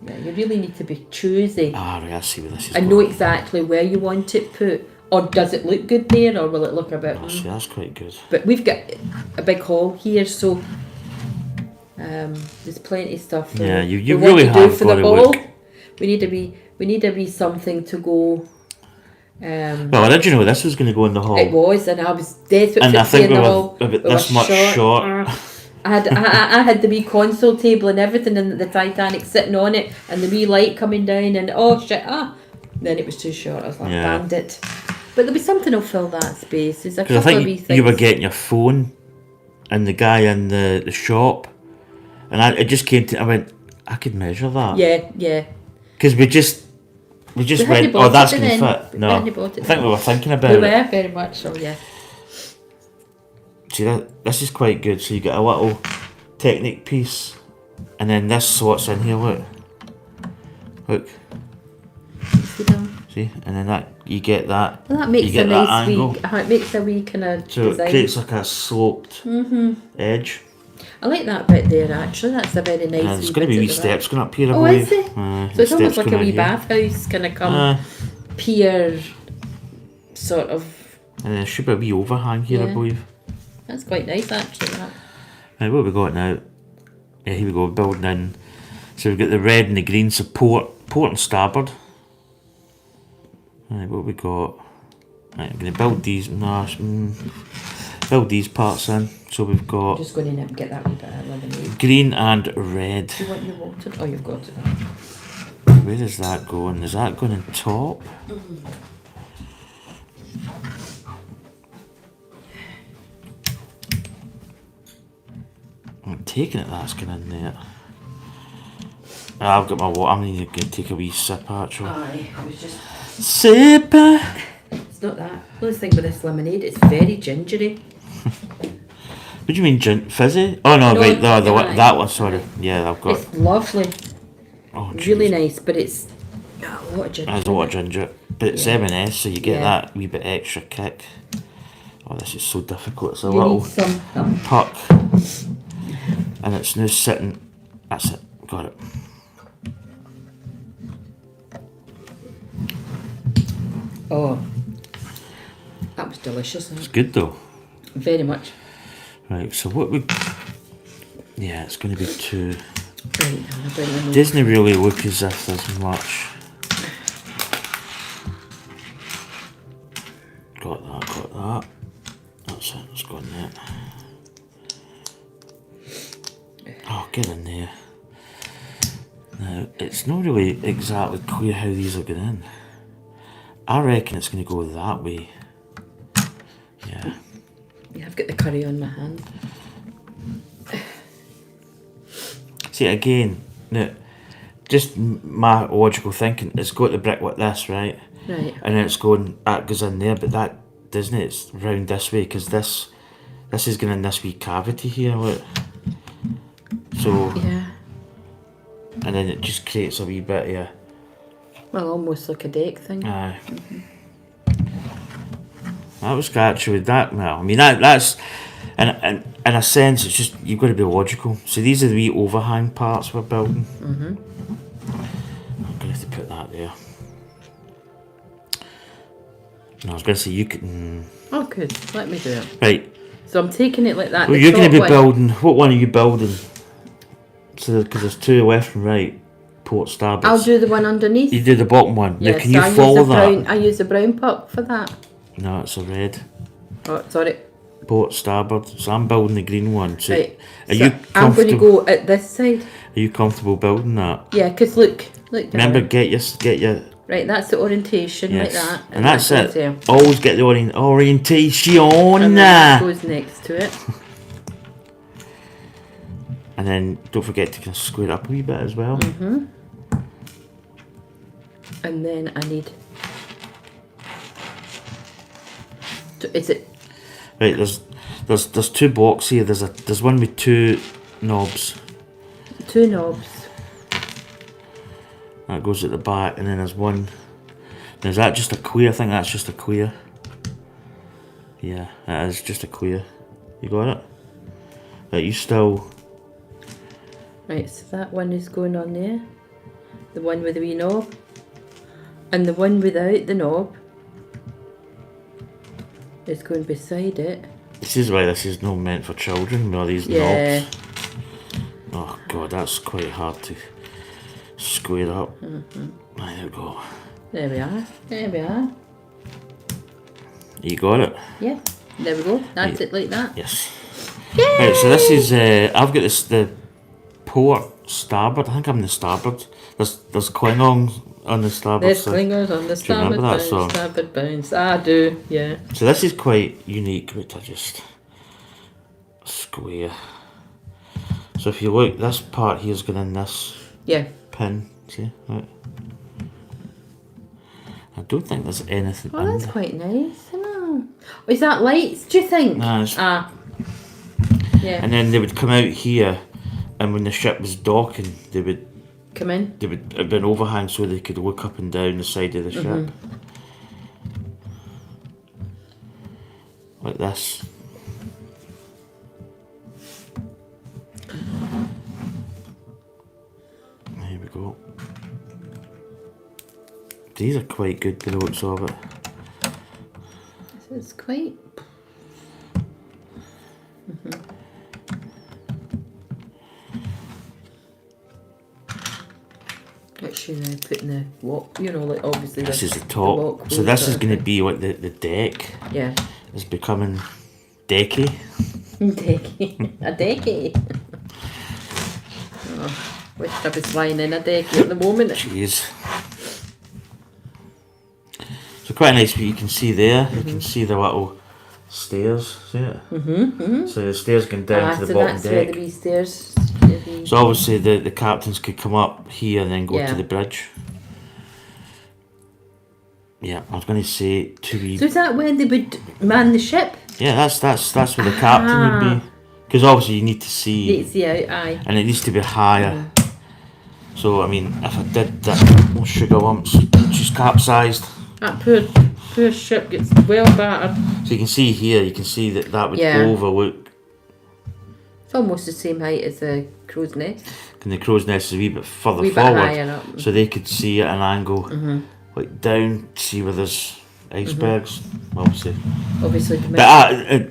Yeah, you really need to be choosy. Ah, right, I see where this is. And know exactly where you want it put, or does it look good there, or will it look a bit? See, that's quite good. But we've got a big hall here, so there's plenty of stuff. Yeah, you really have got to look. We need a wee something to go. Well, originally this was going to go in the hall. It was, and I was desperate and to I stay think in the hall. we were this much short. I had the wee console table and everything, and the Titanic sitting on it, and the wee light coming down, and then it was too short. I was like, bandit. But there'll be something to fill that space. There's a couple of wee things. You were getting your phone, and the guy in the shop, and it just came to. I went, I could measure that. Yeah. Because we just went, oh, that's going to fit. No, I think we were thinking about it. We were very much so, yeah. See, this is quite good. So you get a little Technic piece, and then this slots in here. Look. See, and then that you get that. Well, that makes a nice wee. It makes a wee kind of. So design. It creates like a sloped edge. I like that bit there. Actually, that's a very nice. There's going to be wee steps going up here. Oh, is it? So it's almost like a wee bathhouse kind of come pier, sort of. And there should be a wee overhang here, I believe. That's quite nice, actually. That. Right, what have we got now? Yeah, here we go, building in. So we've got the red and the green support, port and starboard. Right, what have we got? Right, I'm going to build these. Build these parts in. So we've got. I'm just going in and get that wee bit of lemonade. Green and red. Do you want your water? Oh, you've got it. Where is that going? Is that going on top? I'm taking it that's going in there. I've got my water. I'm going to take a wee sip actually. Aye, it was just. Sip! It's not that. The only thing with this lemonade, it's very gingery. What do you mean, fizzy? Oh no, right, that one, sorry. Yeah, I've got. It's lovely. Oh, really nice, but it's a lot of ginger. There's a lot of ginger, but it's M&S, so you get that wee bit extra kick. Oh, this is so difficult. It's a little puck, and it's now sitting. That's it. Got it. Oh, that was delicious. It's good though. Very much. Right, so what we... Yeah, it's going to be 2. Right, I'll bring them over. Doesn't really look as if there's much. Got that. That's it, it's gone there. Oh, get in there. Now, it's not really exactly clear how these are going in. I reckon it's going to go that way. Yeah. Yeah, I've got the curry on my hand. See, again, now, just my logical thinking, it's got the brick like this, right? Right. And then it's going, that goes in there, but that doesn't it? It's round this way, because this is going in this wee cavity here, look. So, Yeah. and then it just creates a wee bit of a... Well, almost like a deck thing. Aye. That was actually that. Well, I mean that's, in a sense, it's just you've got to be logical. So these are the wee overhang parts we're building. I'm gonna have to put that there. No, I was gonna say you can. Oh, good. Let me do it. Right. So I'm taking it like that. Well, the you're gonna top be one. building. What one are you building? So because there's 2 left and right. Port starboard. I'll do the one underneath. You do the bottom one. Now, Yes, can you I follow use the that? brown. I use the brown puck for that. No, it's a red. Oh, sorry. Port starboard. So I'm building the green one. So Right. are So you I'm going to comfortable? go at this side. Are you comfortable building that? Yeah, because look. Remember, down. get your Right, that's the orientation yes, like that. and that's that it. goes there. Always get the orientation. And then that goes next to it. And then don't forget to kind of square it up a wee bit as well. And then I need... Is it... Right, there's 2 blocks here. There's one with 2 knobs. 2 knobs. That goes at the back, and then there's one. Now, is that just a queer? I think that's just a queer. Yeah, that is just a queer. You got it? Right, you still... Right, so that one is going on there. The one with the wee knob. And the one without the knob is going beside it. This is why this is not meant for children, with all these Yeah. knobs. Oh god, that's quite hard to square up. Right, there we go. There we are. There we are. You got it? Yeah. There we go. That's Right. it like that. Yes. Right, so this is, I've got this, the port starboard. I think I'm the starboard. There's Klingons on the starboard There's side. Klingons on the Do you remember starboard that bounce, song? starboard bounce. I do, yeah. So this is quite unique, which I just square. So if you look, this part here's going in this Yeah. pin. See? Right. I don't think there's anything Oh, that's in quite nice, isn't it? Is that lights, do you think? Nah, it's- Ah. Yeah. And then they would come out here, and when the ship was docking, they would Come in. it'd be an overhang so they could look up and down the side of the ship. Like this. There we go. These are quite good, the looks of it. So it's quite... Actually, now putting the walk, you know, like obviously This is the the top. walkway So this sort is of going to thing. be like the deck. Yeah. It's becoming decky. Decky. A decky. Oh, wish I was flying in a decky at the moment. Jeez. So quite nice, but you can see there, you can see the little stairs, see it? So the stairs going down to the so bottom that's where deck. the wee stairs. So obviously the captains could come up here and then go Yeah. to the bridge. Yeah, I was going to say to be... So is that when they would man the ship? Yeah, that's where the captain would be. Because obviously you need to see, Need to see out, aye. and it needs to be higher. So I mean, if I did that, oh, sugar lumps, she's capsized. That poor ship gets well battered. So you can see here, you can see that would Yeah. overlook. It's almost the same height as the crow's nest. And the crow's nest is a wee bit further Wee bit forward, higher up. so they could see at an angle, like down, see where there's icebergs, obviously. Obviously, But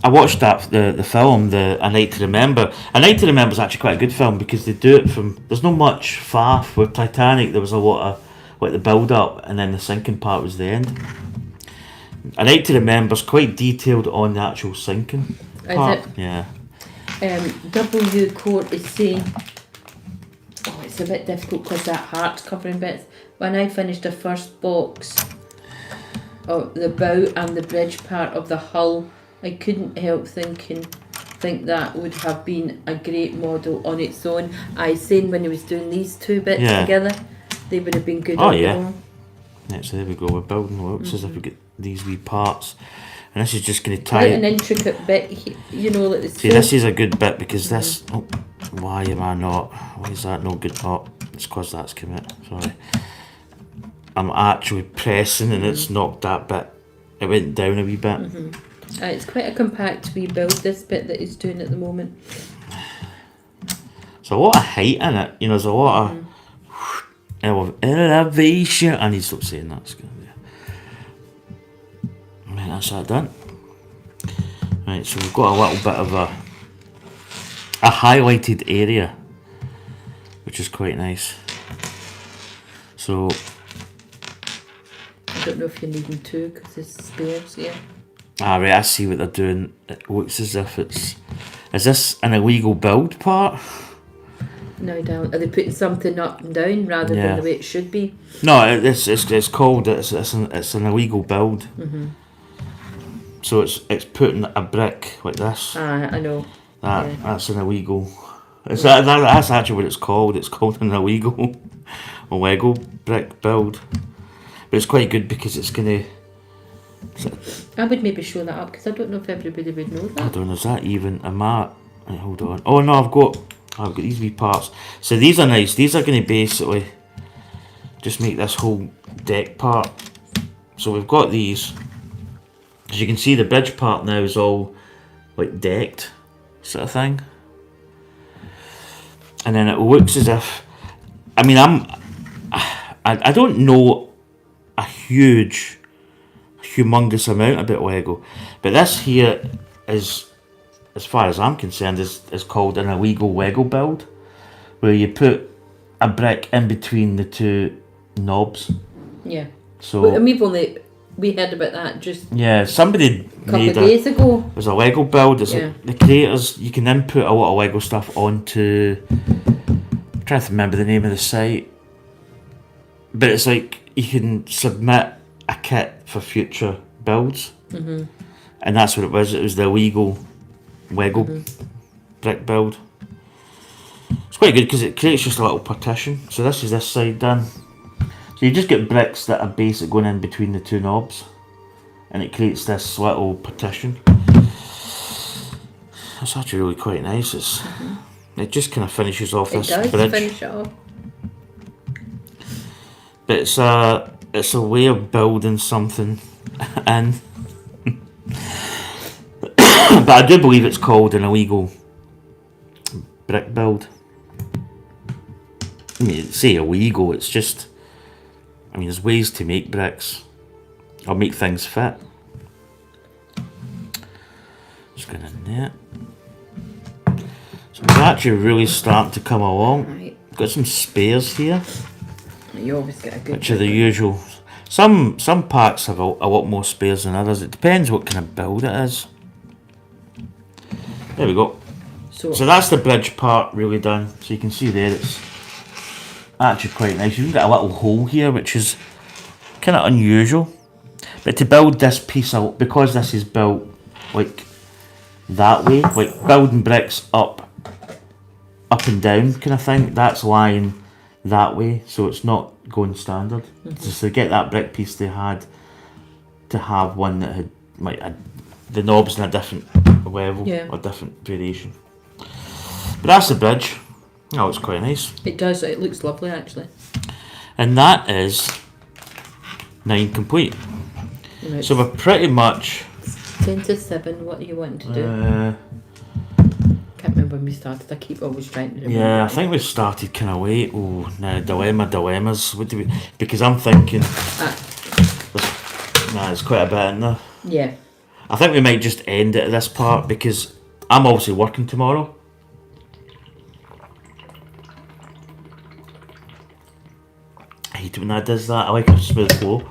I watched the film, A Night to Remember. A Night to Remember is actually quite a good film because they do it from. There's not much faff with Titanic. There was a lot of the build up, and then the sinking part was the end. A Night to Remember is quite detailed on the actual sinking part. Is it? Yeah. W Court is saying, oh, it's a bit difficult because that heart covering bits. When I finished the first box of the bow and the bridge part of the hull, I couldn't help think that would have been a great model on its own. I saying when he was doing these two bits together, they would have been good. Oh yeah. Yeah, so there we go. We're building the looks as if we get these wee parts, and this is just going to tie. Quite an intricate bit, you know, like the. See, this is a good bit because this. Oh, why am I not? Why is that no good? Oh, it's because that's commit. Sorry. I'm actually pressing and it's knocked that bit. It went down a wee bit. It's quite a compact wee build, this bit that he's doing at the moment. There's a lot of height in it. You know, there's a lot of elevation. I need to stop saying that. It's gonna be... Right, that's that done. Right, so we've got a little bit of a highlighted area, which is quite nice. So... I don't know if you're needing two because there's spares here. Ah, right, I see what they're doing. It looks as if it's... Is this an illegal build part? No, down. Are they putting something up and down rather than the way it should be? No, it's called... It's an illegal build. So it's putting a brick like this. Ah, I know. That's an illegal... That's actually what it's called. It's called an illegal Lego brick build. But it's quite good because it's going to... I would maybe show that up because I don't know if everybody would know that. I don't know, is that even... Right, hold on. Oh no, I've got these wee parts. So these are nice. These are going to basically just make this whole deck part. So we've got these. As you can see, the bridge part now is all like decked sort of thing. And then it looks as if... I mean, I don't know a humongous amount about Lego, but this here is, as far as I'm concerned, is called an illegal Lego build, where you put a brick in between the two knobs. Yeah. So and we heard about that just somebody a couple of days ago. It was a Lego build. It's like the creators, you can input a lot of Lego stuff onto... I'm trying to remember the name of the site, but it's like you can submit a kit for future builds, and that's what it was. It was the illegal Lego brick build. It's quite good because it creates just a little partition. So this is this side done. So you just get bricks that are basic going in between the two knobs, and it creates this little partition. It's actually really quite nice. It just kind of finishes off this bridge. It does finish it off. But it's a way of building something, and but I do believe it's called an illegal brick build. I mean, say illegal, it's just... I mean, there's ways to make bricks or make things fit. Just going in there. So it's actually really starting to come along. Right. Got some spares here. You always get a good... Which are the usual. Some packs have a lot more spares than others. It depends what kind of build it is. There we go. So that's the bridge part really done. So you can see there it's actually quite nice. You can get a little hole here, which is kind of unusual. But to build this piece out, because this is built like that way, like building bricks up and down kind of thing, that's lying that way, so it's not going standard. So to get that brick piece, they had to have one that had the knobs in a different level or different variation. But that's the bridge. Oh, it's quite nice. It does. It looks lovely, actually. And that is 9 complete. Right. So we're pretty much 10 to 7. What are you wanting to do? Can't remember when we started. I keep always trying to remember. Yeah, I think we started kind of late. Oh, no, dilemmas. What do we? Because I'm thinking. Nah, there's quite a bit in there. Yeah. I think we might just end it at this part because I'm obviously working tomorrow. I hate it when that does that. I like a smooth flow.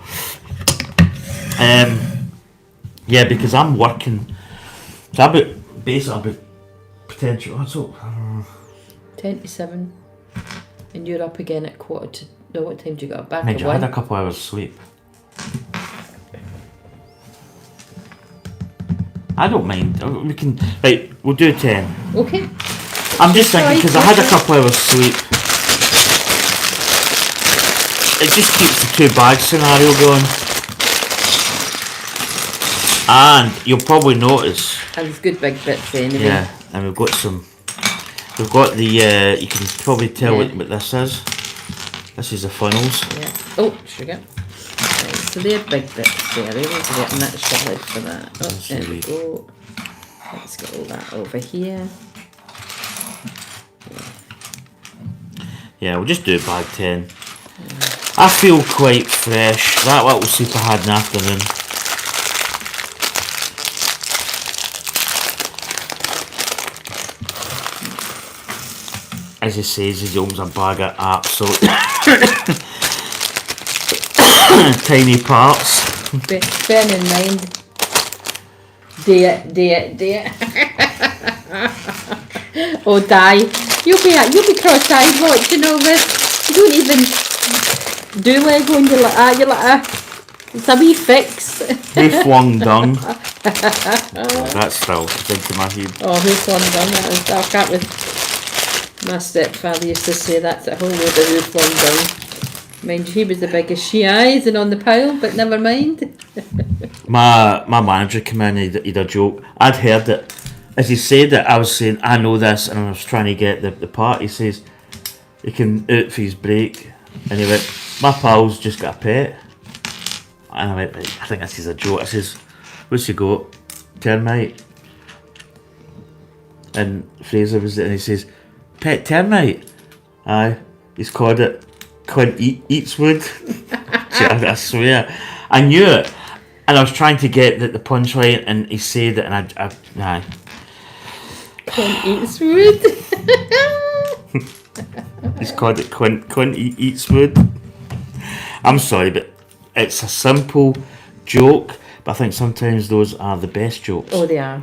Yeah, because I'm working. So I'll be potential. What's up? 10 to 7. And you're up again at quarter to... No, what time do you got back? Mind at you, I had 1? a couple hours sleep. I don't mind. We can. Right, we'll do 10. Okay. I'm just thinking because I had a couple hours sleep. It just keeps the 2 bag scenario going. And you'll probably notice. And there's good big bits anyway. Yeah, and we've got some. We've got the. You can probably tell what this is. This is the funnels. Yeah. Oh, sugar. Right, so they're big bits there. We're getting that solid for that. Oh, there we go. Let's get all that over here. Yeah, we'll just do bag 10. I feel quite fresh. That little soup I had in the afternoon. As he says, he opens a bag of absolute tiny parts. Bear in mind. Dear. Oh, Di. You'll be cross-eyed watching all this. You don't even do Lego and you're like that. You're like, it's a wee fix. Who flung dung? That's still into my head. Oh, who flung dung? That was, I can't with... My stepfather used to say that's a whole load of who flung dung. Mind you, he was the biggest she eyes and on the pile, but never mind. My manager came in, he'd a joke. I'd heard it. As he said it, I was saying, I know this, and I was trying to get the part. He says, he can out for his break. And he went, my pal's just got a pet. And I went, I think this is a joke. I says, what's he got? Termite. And Fraser was there, and he says, pet termite? Aye. He's called it Clint Eastwood. I swear. I knew it. And I was trying to get the punchline, and he said it, and aye. Clint Eastwood. He's called it Clint Eastwood. I'm sorry, but it's a simple joke, but I think sometimes those are the best jokes. Oh, they are.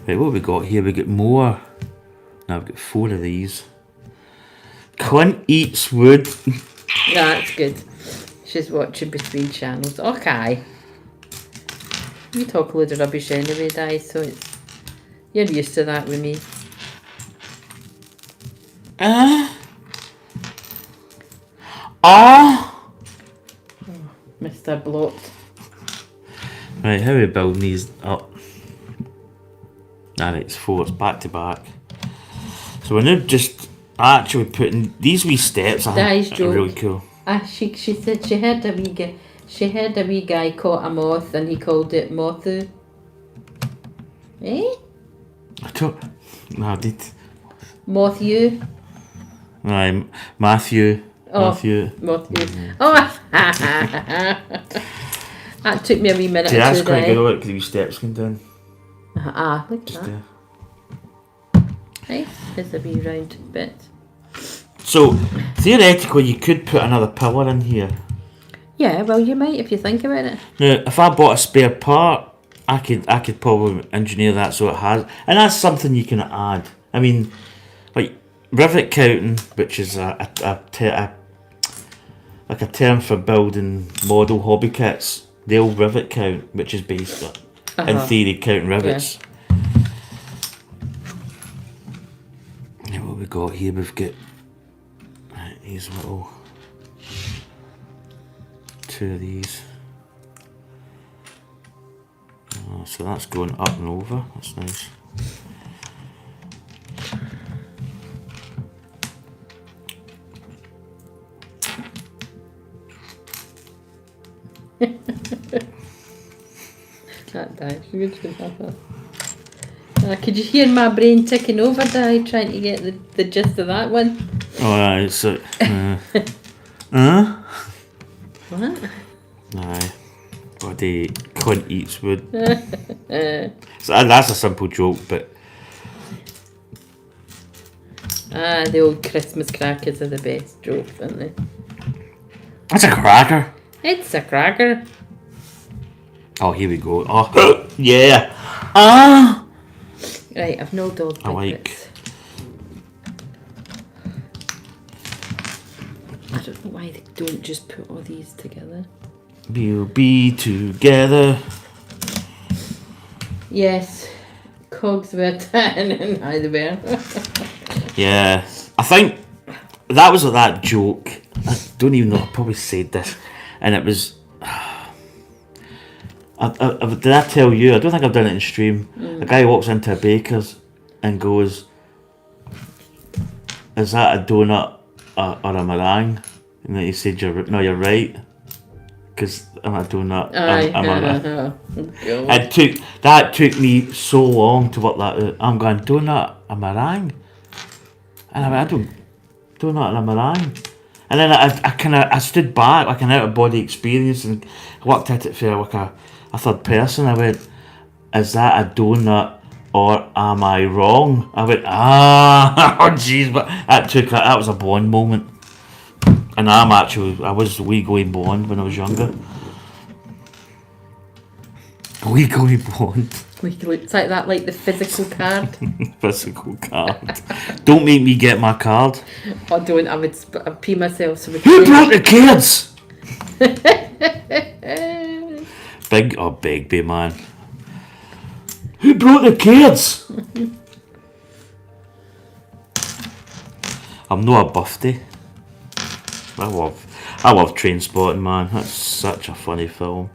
Right, what have we got here? We got more. Now we've got 4 of these. Clint Eastwood. That's good. She's watching between channels. Okay. You talk a load of rubbish anyway, Di, so you're used to that with me. Mr. Blot. Right, how are we building these up? Alright, it's 4, it's back to back. So we're now just actually putting these wee steps. I think are really cool. She said she heard a wee guy caught a moth and he called it Mothu. Eh? I don't. No, I did. Matthew. Right, Matthew. Matthew. Mm-hmm. Oh, that took me a wee minute. See, that's quite good. Look, the wee steps going down. Look at Just that. there. Nice. There's a wee round bit. So theoretically, you could put another pillar in here. Yeah, well, you might if you think about it. Now, if I bought a spare part, I could probably engineer that so it has, and that's something you can add. I mean, like rivet counting, which is like a term for building model hobby kits. They'll rivet count, which is based in theory counting rivets. Yeah. What we got here? We've got these little 2 of these. So that's going up and over. That's nice. That died. Could you hear my brain ticking over, Di, trying to get the gist of that one? Alright, so. What? Nah, bloody cunt eats wood. So that's a simple joke, but the old Christmas crackers are the best joke, aren't they? that's a cracker. It's a cracker. Oh, here we go. Oh, yeah. Ah. Right, I've no dog I like. bits. I don't know why they don't just put all these together. We'll be together. Yes, cogs were 10 and I the bear. Yeah, I think that was that joke. I don't even know. I probably said this, and it was. Did I tell you? I don't think I've done it in stream. A guy walks into a baker's and goes, "Is that a donut or a meringue?" And then he said, "You're right, because I'm a donut." I'm a that took me so long to work that out. I'm going donut a meringue, and I don't donut and a meringue. And then I stood back like an out of body experience and worked at it for like a third person. I went, "Is that a donut or am I wrong?" I went, oh jeez, but that was a Bond moment. And I was legally blonde when I was younger. Legally blonde. It's like that, like the physical card. Physical card. Don't make me get my card. I don't. I'd pee myself. So Who brought the kids? Big B man. Who brought the kids? I'm not a buffy. I love Trainspotting, man. That's such a funny film.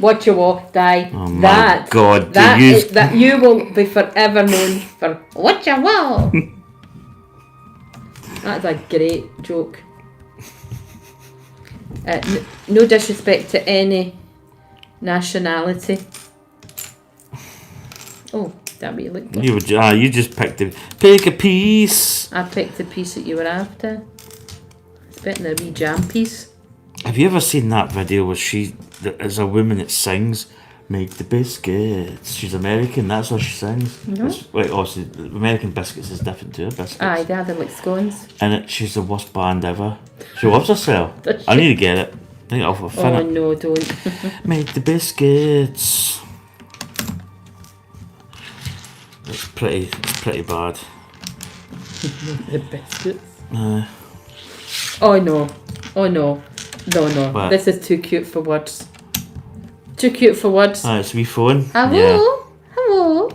Watch your walk, die. Oh my God! That you will be forever known for watch your walk. That's a great joke. No disrespect to any nationality. Oh, that me look good. You just picked pick a piece. I picked the piece that you were after. It's better than a wee jam piece. Have you ever seen that video where there's a woman that sings "Make the biscuits"? She's American. That's how she sings. Mm-hmm. Wait, obviously, American biscuits is different to her biscuits. Aye, they are like scones. And she's the worst band ever. She loves herself. I need to get it. I think I'll fin it. No, don't. Make the biscuits. It's pretty bad. The biscuits. Oh no. No. What? This is too cute for words. Too cute for words. It's a wee phone. Hello. Yeah. Hello.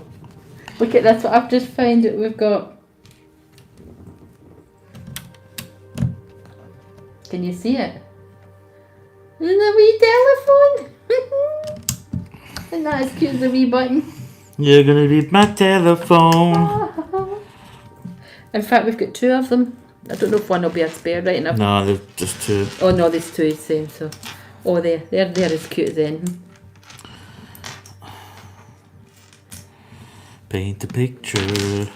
Look at this. What I've just found that we've got. Can you see it? Isn't that a wee telephone? Isn't that as cute as a wee button? You're gonna read my telephone. In fact, we've got two of them. I don't know if one will be a spare, right enough. No, there's just two. Oh no, there's two, same. So, they're as cute as anything. Paint the picture.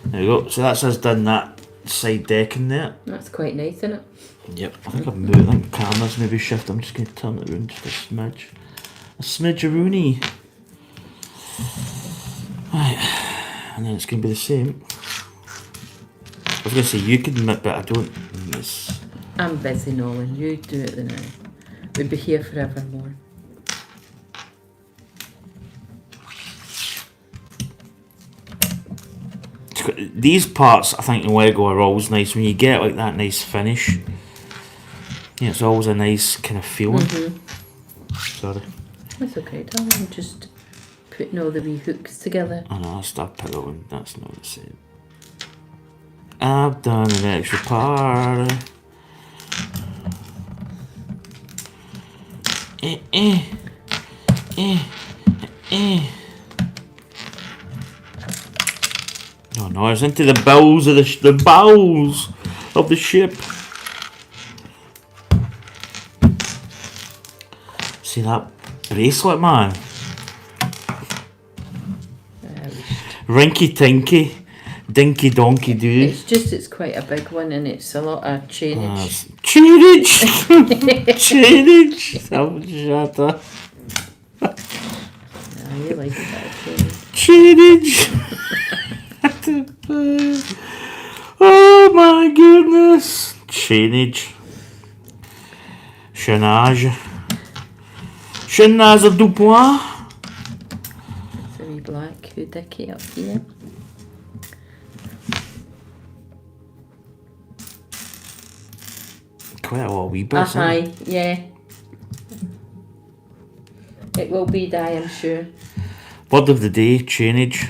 There we go. So that's us done that side decking there. That's quite nice, isn't it? Yep. I think I've moved. I think the camera's maybe shift. I'm just going to turn it around just a smidge. A smidge-a-rooney. Right. And then it's going to be the same. I was going to say you could admit, but I don't miss. I'm busy, Nolan. You do it then. We'll be here forevermore. These parts, I think, in Lego are always nice when you get like that nice finish. Yeah, it's always a nice kind of feeling. Sorry. That's okay, darling. I'm just putting all the wee hooks together. I know, that's that pillow and that's not the same. I've done an extra part. Oh no, it's into the bowels of the bowels of the ship. See that bracelet, man? Rinky Tinky, Dinky Donkey Doo. It's just, it's quite a big one and it's a lot of chainage. Chainage! Chainage! Shut up. You like that chainage. Chainage! Oh my goodness! Chainage. Chanage. Chanage du poing. It's a wee black hoodie up here. Quite a lot of wee bits, isn't it? Yeah. It will be dye, I'm sure. Word of the day, chainage.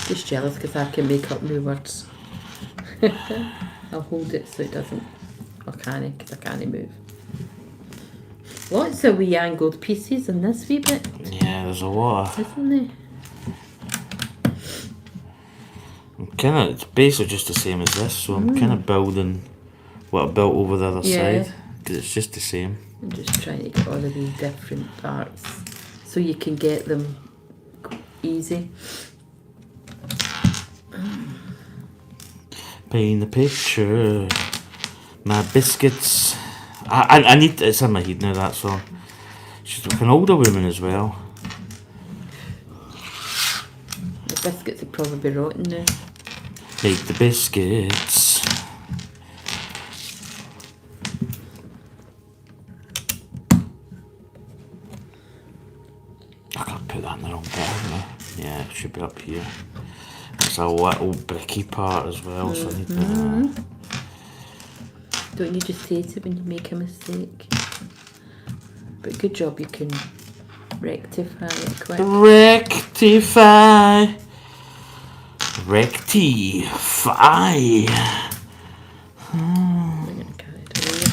Just jealous because I can make up new words. I'll hold it so it doesn't, or can I, because I can't move. Lots of wee angled pieces in this wee bit, Yeah, there's a lot of... isn't there? It's basically just the same as this, so I'm kind of building what I built over the other side. Because it's just the same. I'm just trying to get all of these different parts so you can get them easy. Paint the picture. My biscuits. I need, it's in my head now, that song. She's like an older woman as well. The biscuits will probably be rotten now. Make the biscuits. I can't put that in the wrong bit, haven't I? Yeah, it should be up here. It's a little bricky part as well, so I need to... Don't you just hate it when you make a mistake? But good job you can rectify it quick. Rectify. Rectify. I'm gonna carry it away.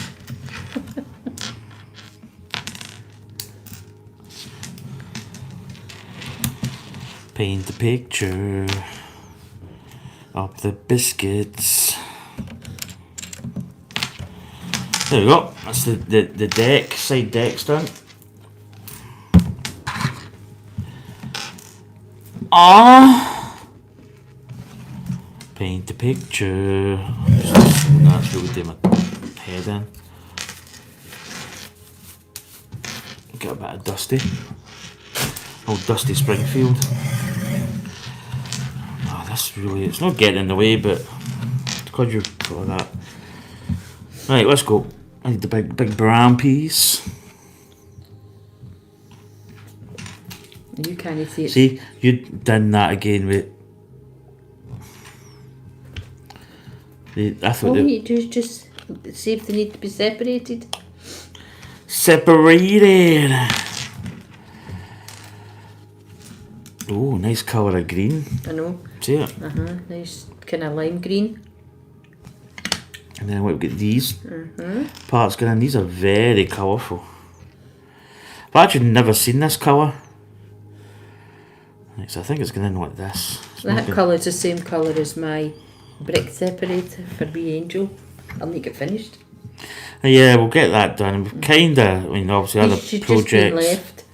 Paint the picture of the biscuits. There we go. That's the deck, side deck's done. Paint the picture. That's what we do my head in. Get a bit of Dusty. Old Dusty Springfield. Oh, that's really, it's not getting in the way, but because you've got that. Right, let's go. I need the big brown piece. You can't see it. See, you'd done that again with. I thought All you need to do is just see if they need to be separated. separated. Oh, nice colour of green. I know. See it? Nice kind of lime green. And then we've got these parts going in. These are very colourful. I've actually never seen this colour. Right, so I think it's going in like this. That colour is the same colour as my brick separator for Wee Angel. I'll make it finished. Yeah, we'll get that done. We've kind of, I mean, obviously other She's projects. just been left.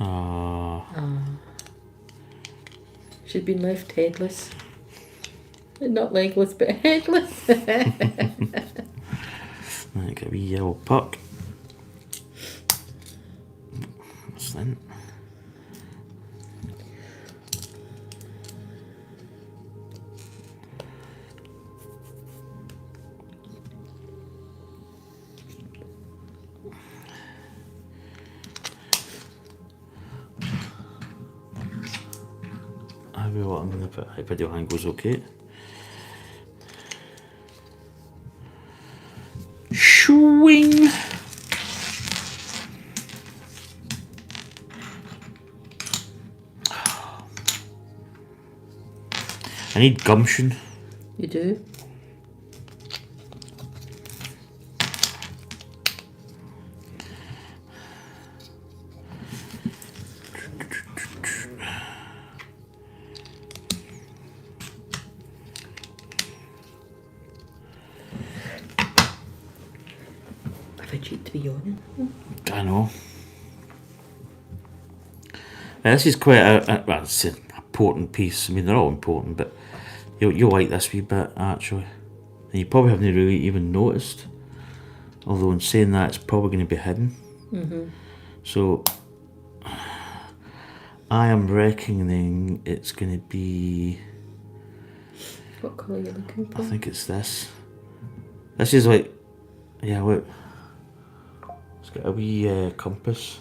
Oh. She's been left headless. Not legless, but headless. Right, get a wee yellow puck. What's that? I will what I'm going to put. High video angle's okay. Swing. I need gumption. You do? Have I cheated to be yawning? I know. This is quite well, it's an important piece. I mean, they're all important, but you'll like this wee bit, actually. And you probably haven't really even noticed. Although in saying that, it's probably going to be hidden. So, I am reckoning it's going to be... What colour are you looking for? I think it's this. This is like... Yeah, look. It's got a wee compass.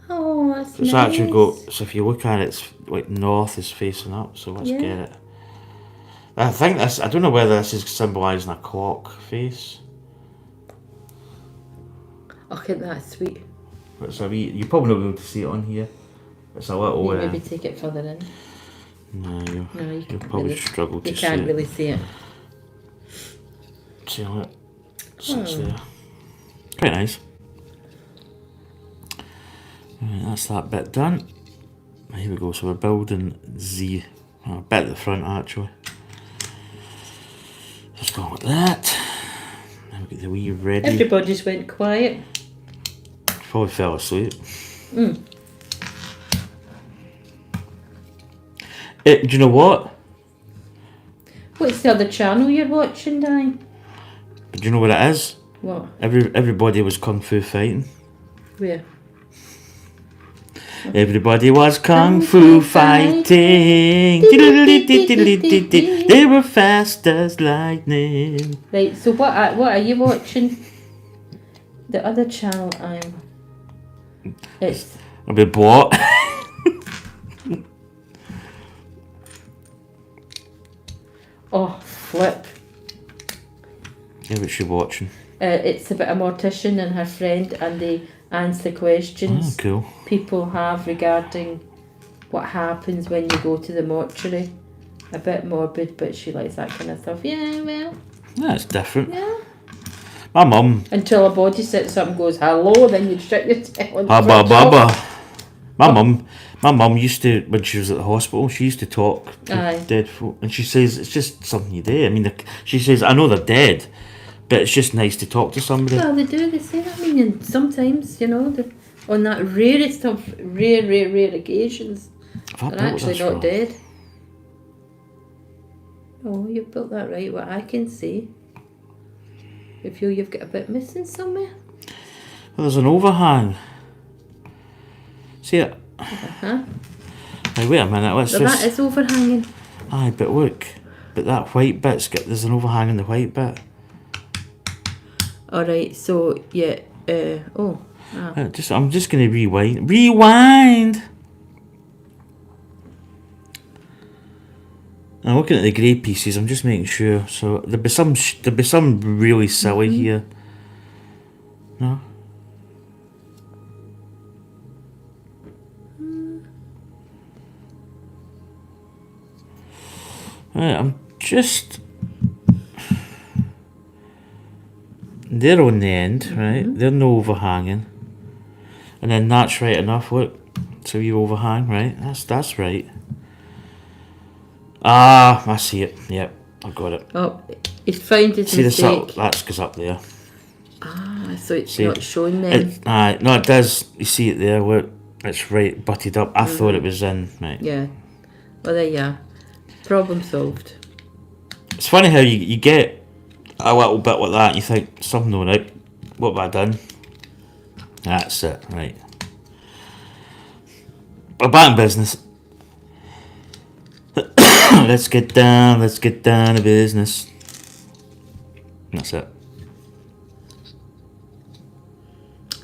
Oh, that's It's nice. actually got... So if you look at it, it's like north is facing up. So let's get it. I think this... I don't know whether this is symbolising a clock face. Okay, that's sweet. It's a wee... You probably not be able to see it on here. It's a little... You maybe take it further in. No, You you'll probably really, struggle to you see it. can't really see it. See how it sits there. Quite nice. Right, that's that bit done. Here we go, so we're building Z. A bit at the front actually. Just go like that. Then we get the wee ready. Everybody just went quiet. Probably fell asleep. Do you know what? What's the other channel you're watching, Di? Do you know what it is? What? Everybody was kung fu fighting. Where? Everybody was kung fu fighting. They were fast as lightning. Right, so what are you watching? The other channel it's A bit what? oh flip. Yeah, what you watching? It's about a mortician and her friend, and they answer questions Oh, cool. people have regarding what happens when you go to the mortuary. A bit morbid, but she likes that kind of stuff. Yeah, well, Yeah, it's different. yeah. My mum. Until a body sits up and goes hello, then you shut your tail and Baba switch off. Baba. My mum used to, when she was at the hospital, she used to talk to Aye. dead folk, and she says it's just something you do. I mean, she says I know they're dead, but it's just nice to talk to somebody. Well, they do. They say that. I mean, and sometimes, you know, on that rarest of rare occasions, Have I they're built actually this not wrong? dead. Oh, you've built that right. What I can see. You feel you've got a bit missing somewhere. Well, there's an overhang. See it? Huh? Hey, wait a minute. Let's So just. that is overhanging. Aye, but look, but that white bit's got. There's an overhang in the white bit. All right. So yeah. I'm just gonna rewind. Rewind. I'm looking at the grey pieces. I'm just making sure. So there'll be some really silly here. No. Right, I'm just. They're on the end, right? They're no overhanging, and then that's right enough. Look, so you overhang, right? That's right. Ah, I see it. Yep, I got it. Oh, he's found his See this mistake. up? That goes up there. Ah, so it's See, not showing them. No, it does. You see it there? Look, it's right butted up. I thought it was in. Right. Yeah. Well, there you are. Problem solved. It's funny how you get a little bit like that and you think, something not right. What have I done? That's it, right. We're back in business. Let's get down to business. That's it.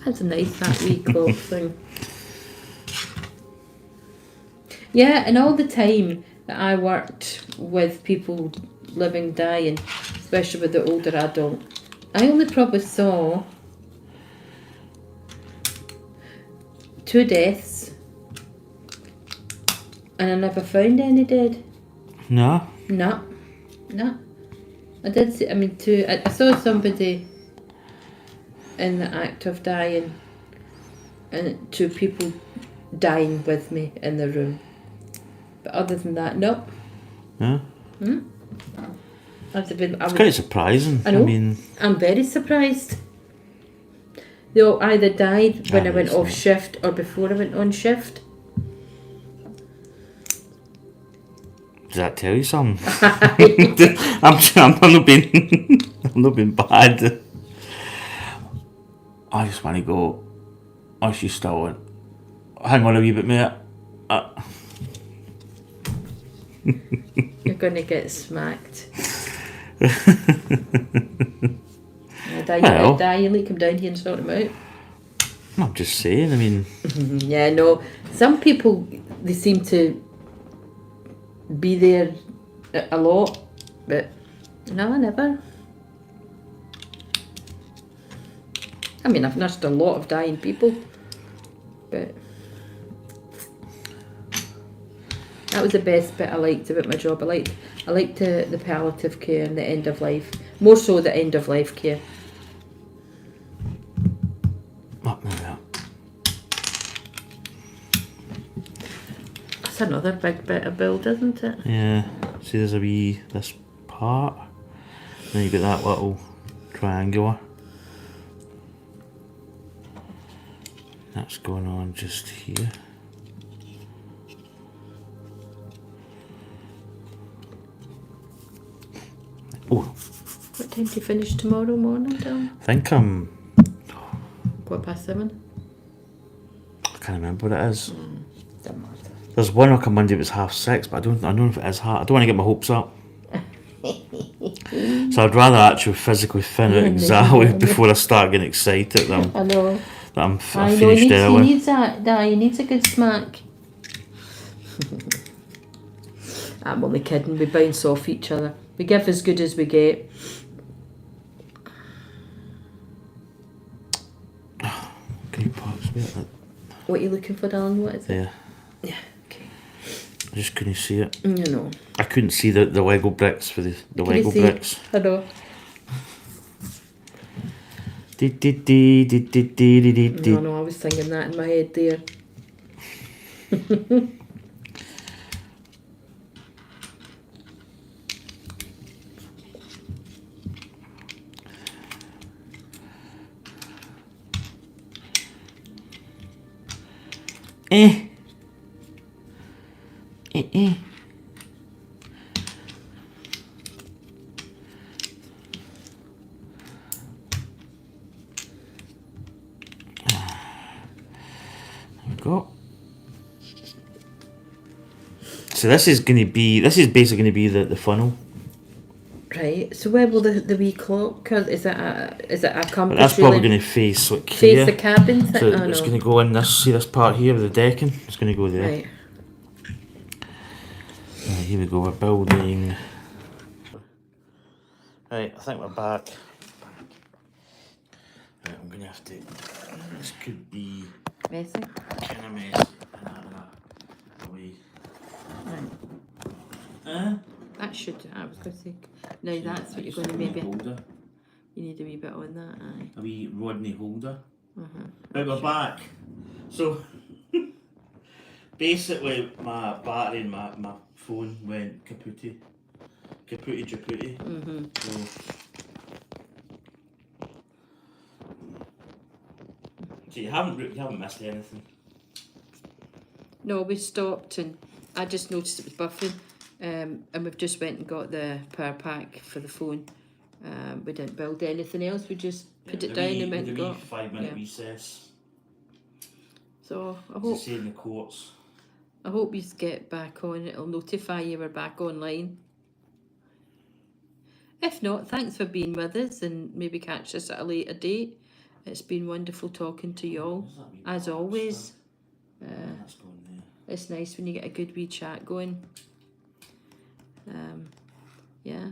That's a nice, that wee cloth thing. Yeah, and all the time that I worked with people living, dying, especially with the older adult, I only probably saw 2 deaths, and I never found any dead. No? No. I did see, I mean, I saw somebody in the act of dying, and 2 people dying with me in the room. But other than that, no. Yeah? It's quite surprising. I know. I mean, I'm very surprised. They all either died when I went it's off not. shift or before I went on shift. Does that tell you something? I'm not being I'm not being bad. I just want to go. Oh, she's still on. Hang on a wee bit, mate. You're going to get smacked. You like come down here and sort them out. I'm just saying, I mean... Yeah, no. Some people, they seem to be there a lot, but no, never. I mean, I've nursed a lot of dying people, but that was the best bit I liked about my job. I liked the palliative care and the end of life. More so the end of life care. Up there. That's another big bit of build, isn't it? Yeah. See, there's this part. Then you got that little triangular. That's going on just here. Oh. What time do you finish tomorrow morning, Tom? I think I'm... 7:15? I can't remember what it is. Doesn't matter. There's one on Monday that was 6:30, but I don't know if it is half. I don't want to get my hopes up. So I'd rather actually physically finish it exactly before I start getting excited that I know. I'm finished early. He needs that. He needs a good smack. I'm only kidding. We bounce off each other. We give as good as we get. Great parts, mate. What are you looking for, darling? What is it? Yeah. Yeah. Okay. I just couldn't see it. You know. I couldn't see the Lego bricks for the Lego bricks. I know. No, I was thinking that in my head there. Go. So this is basically going to be the funnel. Right. So where will the wee clock? Is it a compass? That's probably going to face like face here. the cabin. So it's going to go in this part here with the decking. It's going to go there. Right. Right, here we go. We're building. Right, I think we're back. Right, I'm going to have to. This could be Messy. kind of messy. That should. I was going to say. Now that's what you're going to maybe. Holder. You need a wee bit on that. Aye. A wee Rodney holder. Uh-huh. Right, we're back. So basically, my battery and my phone went kapooty. Kapooty japooty. So you haven't missed anything. No, we stopped and I just noticed it was buffering. And we've just went and got the power pack for the phone. We didn't build anything else. We just put it down and went and got. 5-minute recess. So I hope. It's in the courts. I hope you get back on. It'll notify you we're back online. If not, thanks for being with us and maybe catch us at a later date. It's been wonderful talking to you all, as always. It's nice when you get a good wee chat going. Yeah.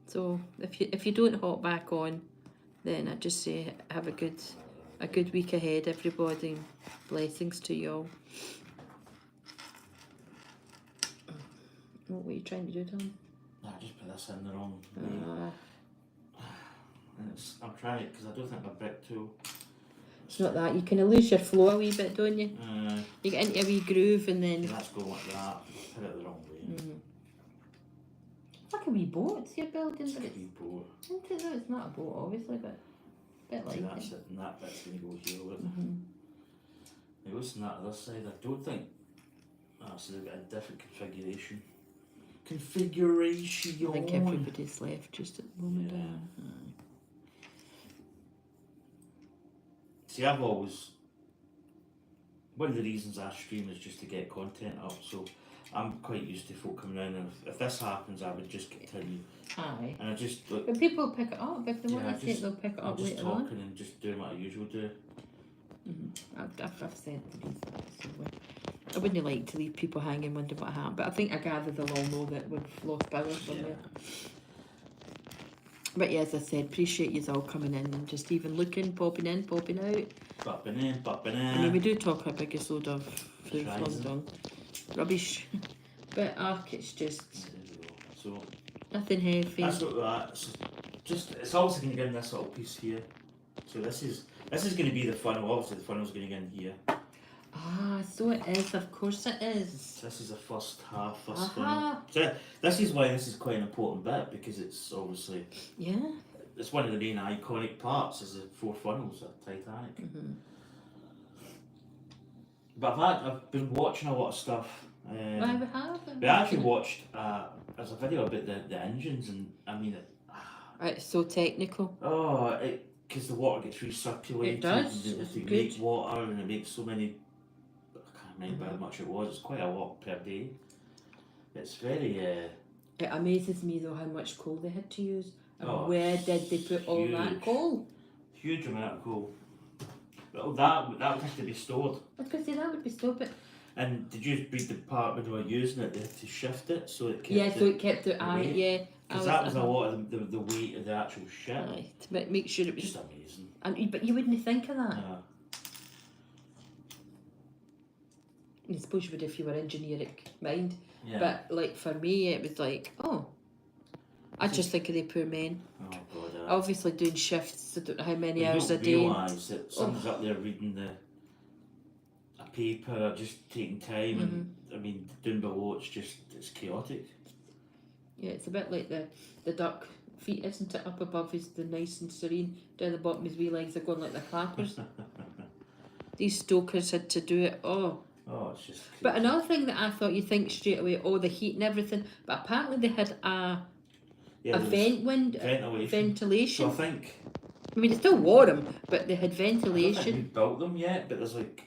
So if you don't hop back on, then I just say have a good week ahead, everybody. And blessings to you all. What were you trying to do, Tom? I just put this in the wrong way. I'm trying it because I don't think my brick tool. It's not that. You kind of lose your flow a wee bit, don't you? You get into a wee groove and then. Let's go like that. Put it the wrong way. It's like a wee boat you're building. It's like a wee boat. Isn't it? No, it's not a boat, obviously, but a bit like that's it. And that bit's going to go here. Look. It goes on that other side. I don't think. So they've got a different configuration. Configuration. I think everybody's left just at the moment. Yeah. See, I've always... One of the reasons I stream is just to get content up, so I'm quite used to folk coming in, and if this happens, I would just continue. Aye. And I just... Like, But people pick it up. If they want to see it, just- they'll pick it I'm up just later talking on. and just doing what I usually do. I've said to these so I wouldn't like to leave people hanging wondering what happened, but I think I gather they'll all know that we've lost power somewhere. But yeah, as I said, appreciate you all coming in and just even looking, popping in, popping out. Popping in, popping in. I mean, we do talk a biggest load of food Rising. on rubbish, but it's just There we go. So nothing heavy. that's what that's just. It's also going to go in this little piece here. So this is going to be the funnel. Obviously, the funnel's going to go in here. Ah, so it is. Of course it is. This is the first half, first Aha. funnel. So this is why this is quite an important bit, because it's obviously Yeah. it's one of the main iconic parts is the 4 funnels of Titanic. But I've been watching a lot of stuff. Why we have? We actually watched there's a video about the engines, and I mean It's so technical. because the water gets recirculated. It does, And it's they good. make water, and it makes so many. I can't remember how much it was. It's quite a lot per day. It's very. It amazes me though how much coal they had to use. And Oh, where did they put all that huge. coal? Huge amount of coal. Well, that would have to be stored. I was going to say that would be stupid. And did you read the part when they were using it? They had to shift it so it kept Yeah, so it kept it. Aye, weight. yeah. Because that was a lot of the weight of the actual ship. Aye, to make sure it was. Just amazing. But you wouldn't think of that. Yeah. I suppose you would if you were engineering mind. Yeah. But like for me, it was like, oh, I just think of the poor men. Oh god. Obviously doing shifts. I don't know how many You hours don't a day. realise that someone's up there reading a paper or just taking time, and I mean down below it's chaotic. Yeah, it's a bit like the duck feet, isn't it? Up above is the nice and serene. Down the bottom his wee legs are going like the clappers. These stokers had to do it. Oh. Oh, it's just. But another thing that I thought you think straight away, oh, the heat and everything. But apparently they had a there was ventilation. So I think. I mean, it's still warm, but they had I don't think we ventilation. built them yet, but there's like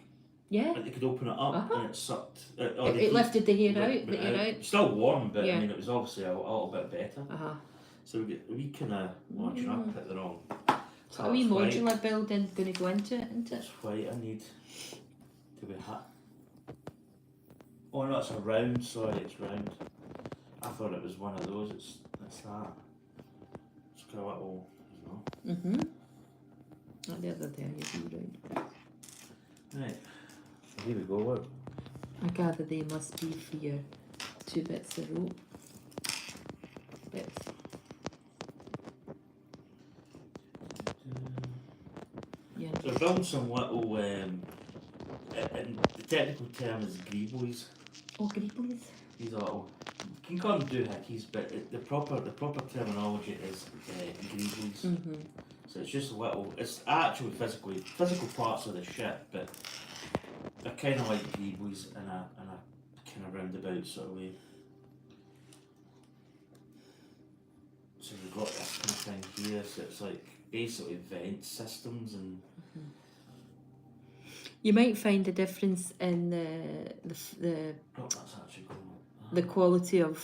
Yeah. they could open it up and it sucked. It lifted the hair out. The air out. It's still warm, but Yeah. I mean it was obviously a little bit better. So we kind of watching up at the wrong. So a wee modular building going to go into it, isn't it? That's white. I need to be hot. Oh no, it's a round. Sorry, it's round. I thought it was one of those. It's that. It's got a little, you know. Oh, the other day you do right. Right. So here we go. Look. I gather they must be for your 2 bits of rope. Bits. Yeah. So we're building some little. And the technical term is greeblies. Oh, greeblies. These are little. You can call them doohickeys, but the proper terminology is greeblies. So it's just little. It's actually physical parts of the ship, but they're kind of like greeblies in a kind of roundabout sort of way. So we've got this kind of thing here. So it's like basically vent systems and. You might find a difference in the Oh, that's actually cool. the quality of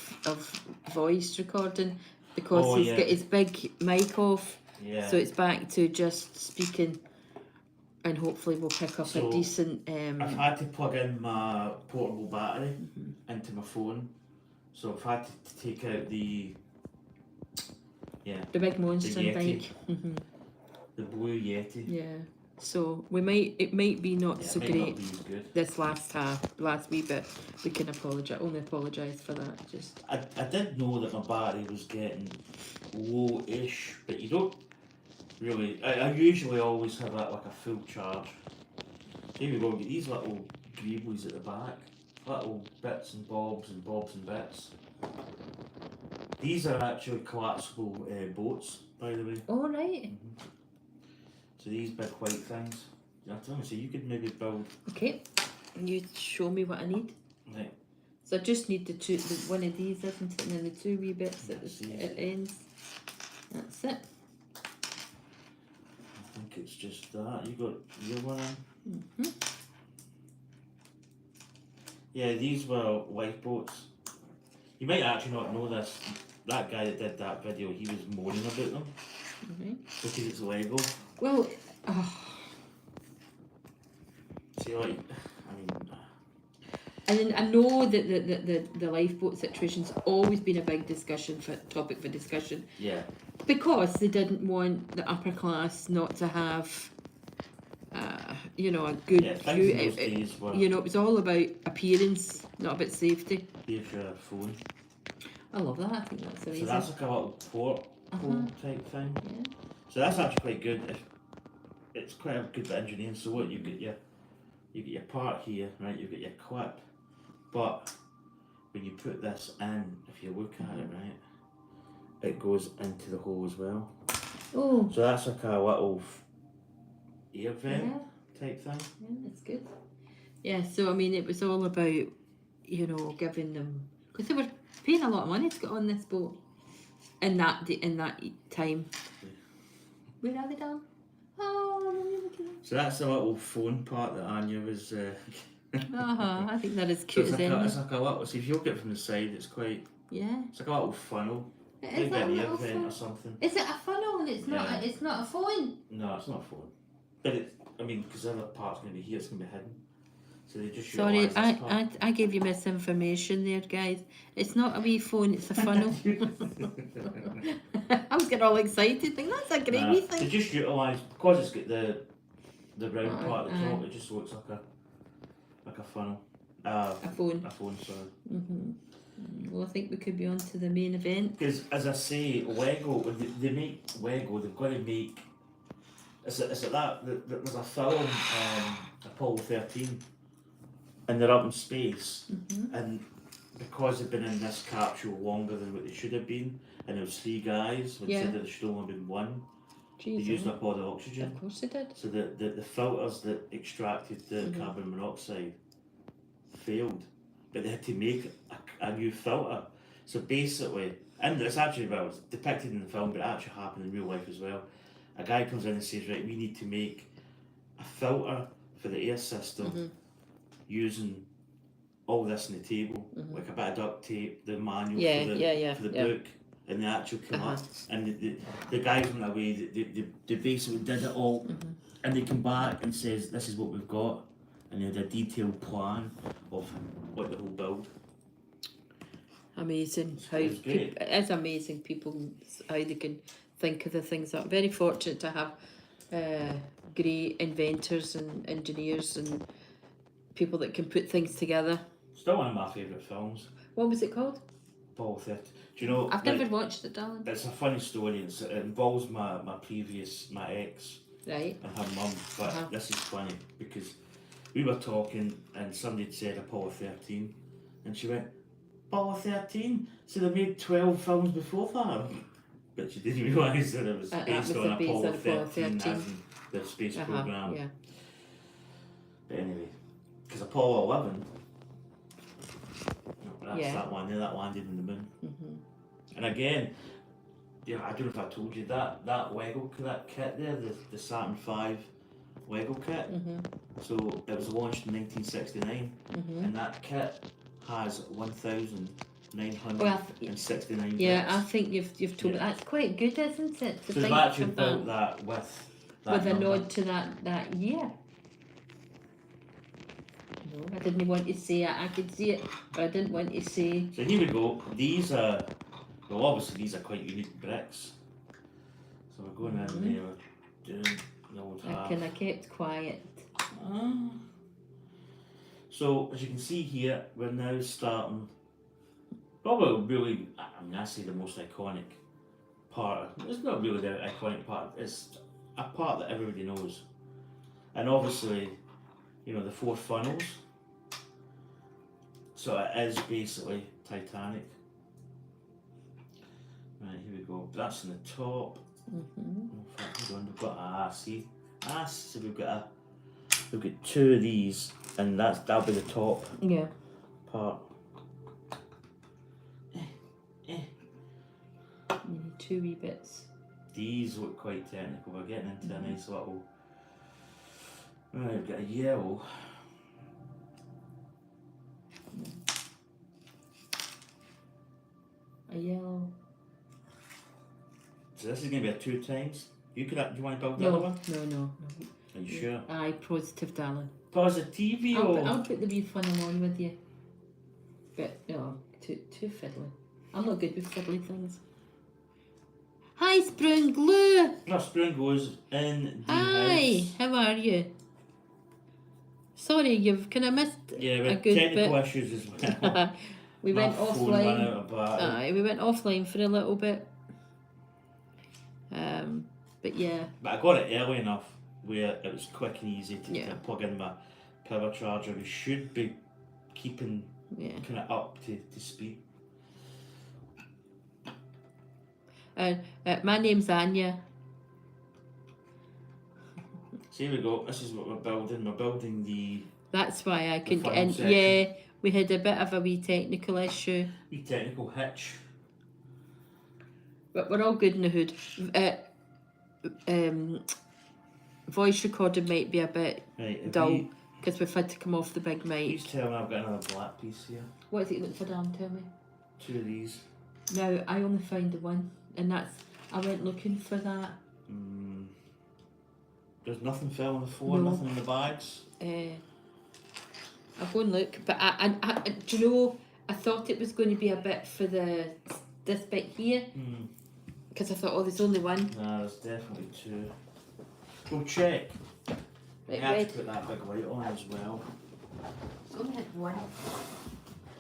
voice recording because Oh, he's yeah. got his big mic off, Yeah. so it's back to just speaking, and hopefully we'll pick up So, a decent. I've had to plug in my portable battery into my phone, so I've had to take out the The big monster Yeti. mic. the Blue Yeti. Yeah. So it might be not Yeah, so it might great not be as good. this last wee bit. We can apologise for that. Just I did know that my battery was getting low-ish, but you don't really. I usually always have that like a full charge. Here we go. Get these little greeblies at the back, little bits and bobs and bits. These are actually collapsible boats, by the way. all right. So these big white things. You know, so you could maybe build. Okay. You show me what I need. Right. So I just need one of these, isn't it? And then the two wee bits at it ends. That's it. I think it's just that. You got your one. Yeah, these were lifeboats. You might actually not know this. That guy that did that video, he was moaning about them because it's Lego. Well, See, like, I mean, and then I know that the lifeboat situation's always been a big topic for discussion. yeah, Because they didn't want the upper class not to have, a good yeah. view. Things those days were. It was all about appearance, not about safety. Here's your phone. I love that. I think that's amazing. So that's like a little porthole type thing. Yeah. So that's actually quite good. It's quite a good bit of engineering. So what you get your part here, right? You get your clip, but when you put this in, if you look at it, right, it goes into the hole as well. Oh. So that's like a little air vent type thing. Yeah, that's good. Yeah. So I mean, it was all about, giving them, because they were paying a lot of money to get on this boat in that time. Where are they, Dan? Oh, look at them. So that's the little phone part that Anya was. I think that is cute So as anything. it's like a little. See if you look at it from the side, it's quite. Yeah. It's like a little funnel. It Maybe is like a an air little vent phone. or something. Is it a funnel and it's not? Yeah. It's not a phone. No, it's not a phone. But because the other part's going to be here, it's going to be hidden. So they just Sorry, utilise this part. I gave you misinformation there, guys. It's not a wee phone, it's a funnel. I was getting all excited, thinking that's a great wee They thing. just utilise, because it's got the round part at the top, aye. it just looks like a funnel. A phone. A phone, sorry. Well, I think we could be on to the main event. Because, as I say, Lego, when they make Lego, they've got to make. It's like that. There's a film, Apollo 13, and they're up in space, and because they've been in this capsule longer than what they should have been, and there was 3 guys, instead of there should only been 1, they used up all the oxygen. Of course they did. So the filters that extracted the carbon monoxide failed, but they had to make a new filter. So basically, and it's actually, well, it's depicted in the film, but it actually happened in real life as well. A guy comes in and says, right, we need to make a filter for the air system using all this on the table, like a bit of duct tape, the manual for the book, and the actual come up. And the guys went away, they basically did it all, and they come back and says, this is what we've got. And they had a detailed plan of what the whole build. Amazing. It's great. It is amazing people, how they can think of the things. I'm very fortunate to have great inventors and engineers and people that can put things together. Still one of my favourite films. What was it called? Apollo 13. Do you know? I've never watched it, darling. It's a funny story. It involves my ex, Right. and her mum. But this is funny because we were talking and somebody had said Apollo 13, and she went, Apollo 13? So they made 12 films before that? But she didn't realise that it was based on Apollo 13 as in the space programme. Yeah. But anyway, because Apollo 11, that's that one there, that landed in the moon. And again, I don't know if I told you that Lego, that kit there, the Saturn V Lego kit. So it was launched in 1969, and that kit has 1,969 bits. Yeah, I think you've told me that's quite good, isn't it? So they've actually built that with that a number. nod to that year. No, I didn't want to say it. I could see it, but I didn't want to say. So here we go. These are, well, obviously these are quite unique bricks. So we're going in there, doing the old half. I kept quiet. So as you can see here, we're now starting. Probably really, I say the most iconic part. It's not really the iconic part. It's a part that everybody knows, and obviously, the 4 funnels. So it is basically Titanic. Right, here we go. That's on the top. In fact, hold on, we've got so we've got 2 of these, and that'll be the top. Yeah. part. You need 2 wee bits. These look quite technical. We're getting into a nice little. Right, we've got a yellow. A yellow. So this is going to be a 2 times. Do you want to build the No, other one? no. Are you sure? Aye, positive, darling. Positivo. I'll put the wee funnel on with you. But no, too fiddly. I'm not good with fiddly things. Hi, Spoon Glue. No, spoon goes in the Hi, house. how are you? Sorry, you've kind of missed Yeah, a with good technical bit. issues as well. We My went phone ran offline. out of battery. Aye, we went offline for a little bit. But yeah. But I got it early enough where it was quick and easy to Yeah. plug in my power charger. We should be keeping Yeah. kind of up to speed. My name's Anya. So here we go. This is what we're building. We're building the That's why I couldn't get final in. section. Yeah, we had a bit of a wee technical issue. wee technical hitch. But we're all good in the hood. Voice recording might be a bit Right, dull because we've had to come off the big mic. Please tell me I've got another black piece here. What is it you look for, Dan? Tell me. 2 of these. No, I only found the one, and I went looking for that. There's nothing fell on the floor, No. nothing in the bags. I'll go and look, but I do you know, I thought it was going to be a bit for this bit here, because I thought, oh, there's only one. Nah, there's definitely 2. Go check. Right, I have red. to put that big light on as well. It's only had one.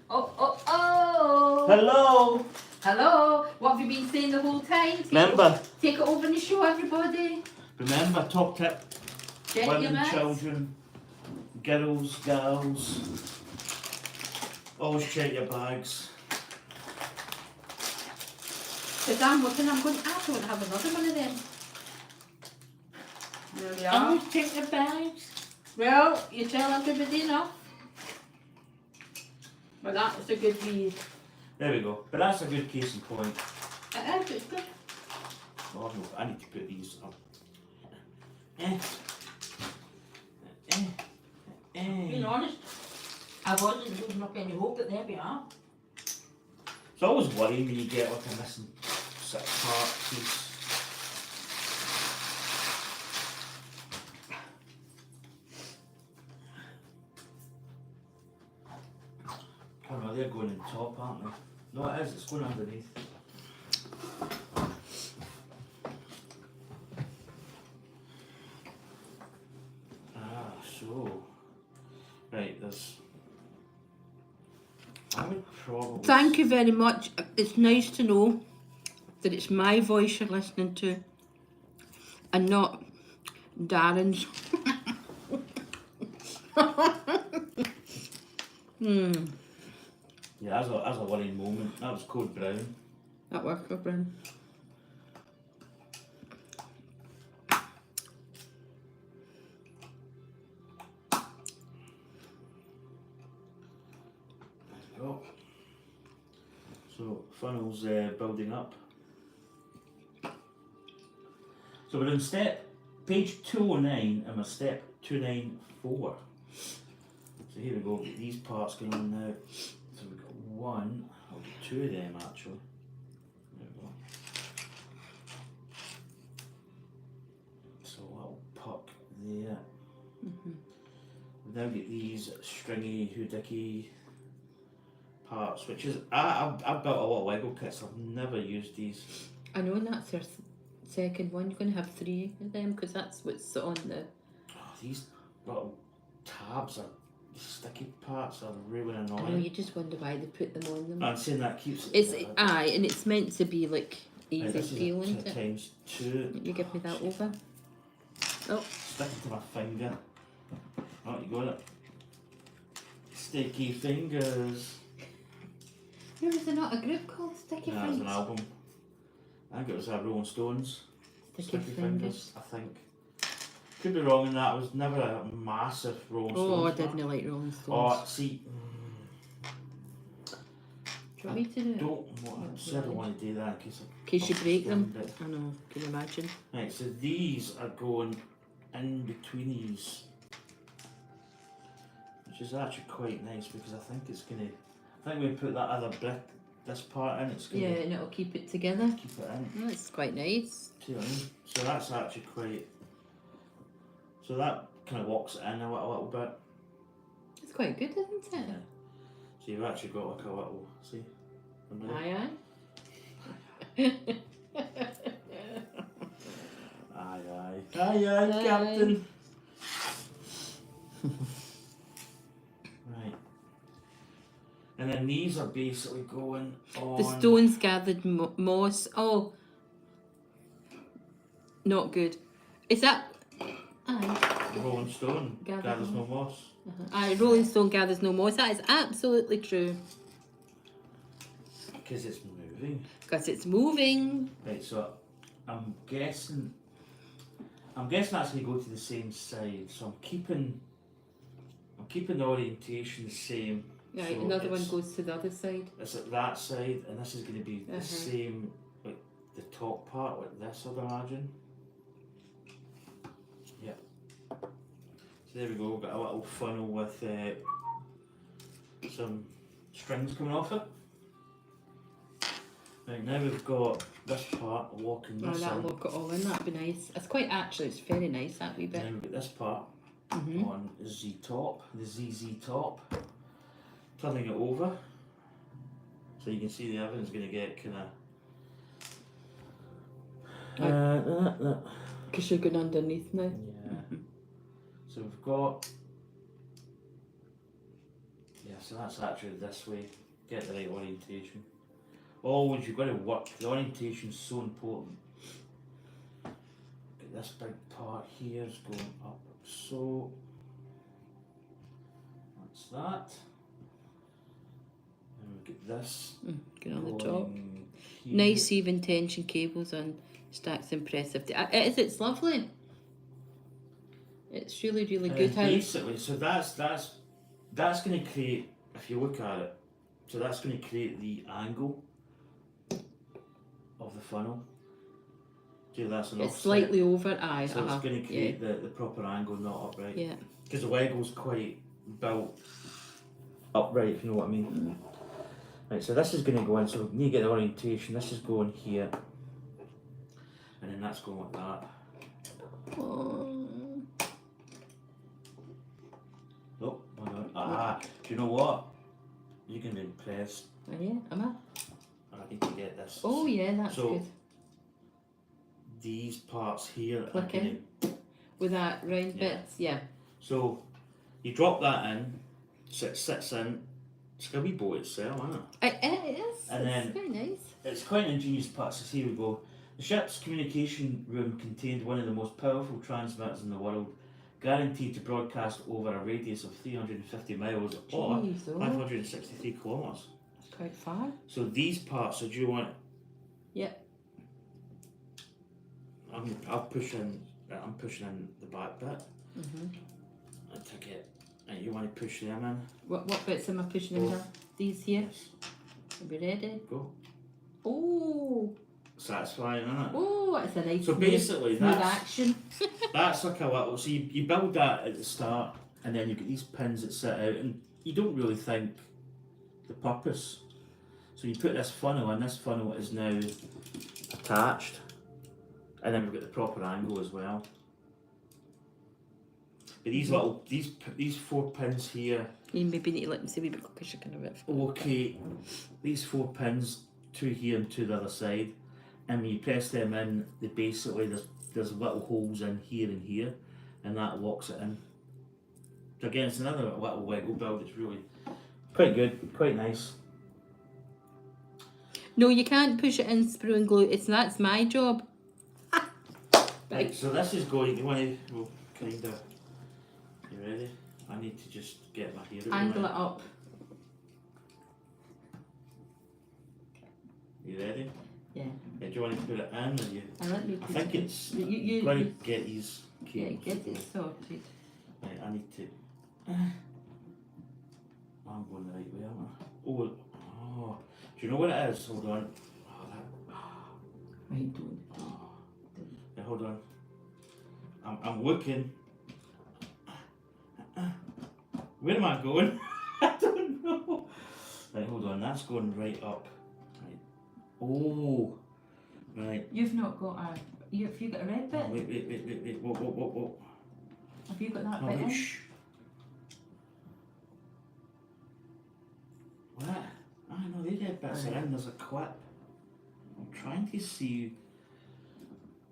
Oh! Hello! Hello! What have you been saying the whole time? Remember, Take it over and show everybody. top tip, Check your women, maths. children, girls, gals, always check your bags. Because I'm looking, I don't have another one of them. There we are. Always check your bags. Well, you tell everybody enough. But that was a good read. There we go. But that's a good case in point. It's good. Oh no, I need to put these up. Being honest, I wasn't losing up any hope, but there we are. It's always worrying when you get like a missing sort of part piece. Oh no, they're going in top, aren't they? No, it is, it's going underneath. So. Right, there's. I would probably. Thank you very much. It's nice to know that it's my voice you're listening to and not Darren's. Yeah, that's a worrying moment. That was Code Brown. That worked, Brian. Go. So funnel's building up. So we're in page 209 and we're step 294. So here we go, get these parts going on now. So we've got one, I'll get 2 of them actually. There we go. So a little puck there. We now get these stringy hoodicky parts, which is I've built a lot of Lego kits. I've never used these. I know, and that's your second one. You're going to have 3 of them because that's what's on the. Oh, these little tabs are sticky parts are really I know, annoying. you just wonder why they put them on them. I'm saying that keeps it. It's aye, and it's meant to be like easy This is peel, a isn't it? times 2. You give me that over. Oh, Stick it to my finger. Oh, you got it. Sticky fingers. there was not a group called Sticky Nah, it's Fingers. an album. I think it was Rolling Stones. Sticky Fingers. I think. Could be wrong in that. I was never a massive Rolling Stones. Oh, I fan. didn't like Rolling Stones. Oh, see, Do you want me to do it? I don't want to do that in case you break them. it. I know, can you imagine? Right, so these are going in between these, which is actually quite nice because I think it's going to, I think when we put that other brick, this part in, it's going Yeah, to and it'll keep it together. keep it in. That's quite nice. See what I mean? So that's actually quite, so that kind of locks it in a little bit. It's quite good, isn't it? Yeah. So you've actually got like a little, see? Aye, Aye, aye, Captain. Right. And then these are basically going on. The stones gathered moss. Oh, not good. Is that? Aye. Rolling Stone gathers no moss. Aye, Rolling Stone gathers no moss. That is absolutely true. Because it's moving. Because it's moving. Right, so I'm guessing that's going to go to the same side. So I'm keeping the orientation the same. Right, so another one goes to the other side. It's at that side, and this is going to be the same, like the top part, like this, I'd imagine. Yeah. So there we go. We've got a little funnel with some strings coming off it. Right, now we've got this part locking this that'll in. lock it all in. That'd be nice. It's quite it's very nice that wee bit. Then we've got this part on Z top, the ZZ top. Turning it over, so you can see the oven's going to get kind of. Because you're going underneath now. Yeah. So we've got. Yeah, so that's actually this way. Get the right orientation. Always, you've got to work. The orientation is so important. Get this big part here is going up, so. That's that. And we get this. Get on the top. Here. Nice even tension cables on stacks. Impressive. It's lovely. It's really, really good. Basically, so that's going to create, if you look at it, so that's going to create the angle of the funnel. See, that's an It's offset. slightly over, aye. So it's going to create the proper angle, not upright. Yeah. Because the Lego's quite built upright, if you know what I mean. Right, so this is going to go in, so we need to get the orientation. This is going here. And then that's going like that. Oh. Oh, hang on. Ah, do you know what? You're going to be impressed. Oh, yeah, am I? I need to get this. Oh, yeah, that's good. These parts here are Click in. With that round bits, yeah. So you drop that in, so it sits in. It's like a wee boat itself, isn't it? It is. And it's then very nice. It's quite an ingenious part. So here we go. The ship's communication room contained one of the most powerful transmitters in the world, guaranteed to broadcast over a radius of 350 miles or Jeez, oh. 563 kilometres. It's quite far. So these parts, so do you want? Yep. I'm pushing in the back bit. I took it. And you want to push them in? What bits am I pushing in there? These here? Yes. Are we ready? Go. Oh! Satisfying, isn't it? Oh, it's a nice So basically, smooth that's action. that's like a little. So you build that at the start, and then you get these pins that sit out, and you don't really think the purpose. So you put this funnel, and this funnel is now attached, and then we've got the proper angle as well. But these little these 4 pins here. You maybe need to let them see a wee bit because you're kind of a bit. Okay, these 4 pins, 2 here and 2 the other side, and when you press them in, they basically there's little holes in here and here, and that locks it in. So again, it's another little Lego build. It's really quite good, quite nice. No, you can't push it in sprue and glue. That's my job. Right, so this is going. You want to? Well, kind of. You ready? I need to just get my hair out. Angle it up. You ready? Yeah. Do you want to put it in, or you? I think it's. You got to get these cables. Yeah, get it sorted. Right, I need to. I'm going the right way, aren't I? Oh, Do you know what it is? Hold on. Oh, Right, don't. yeah, hold on. I'm looking. Where am I going? I don't know. Right, hold on. That's going right up. Right. Oh. Right. You've not got a. Have you got a red bit? Oh, wait. Whoa. Have you got that Oh, bit wait, in? shh. What? I know, they red bits are in. There's a clip. I'm trying to see.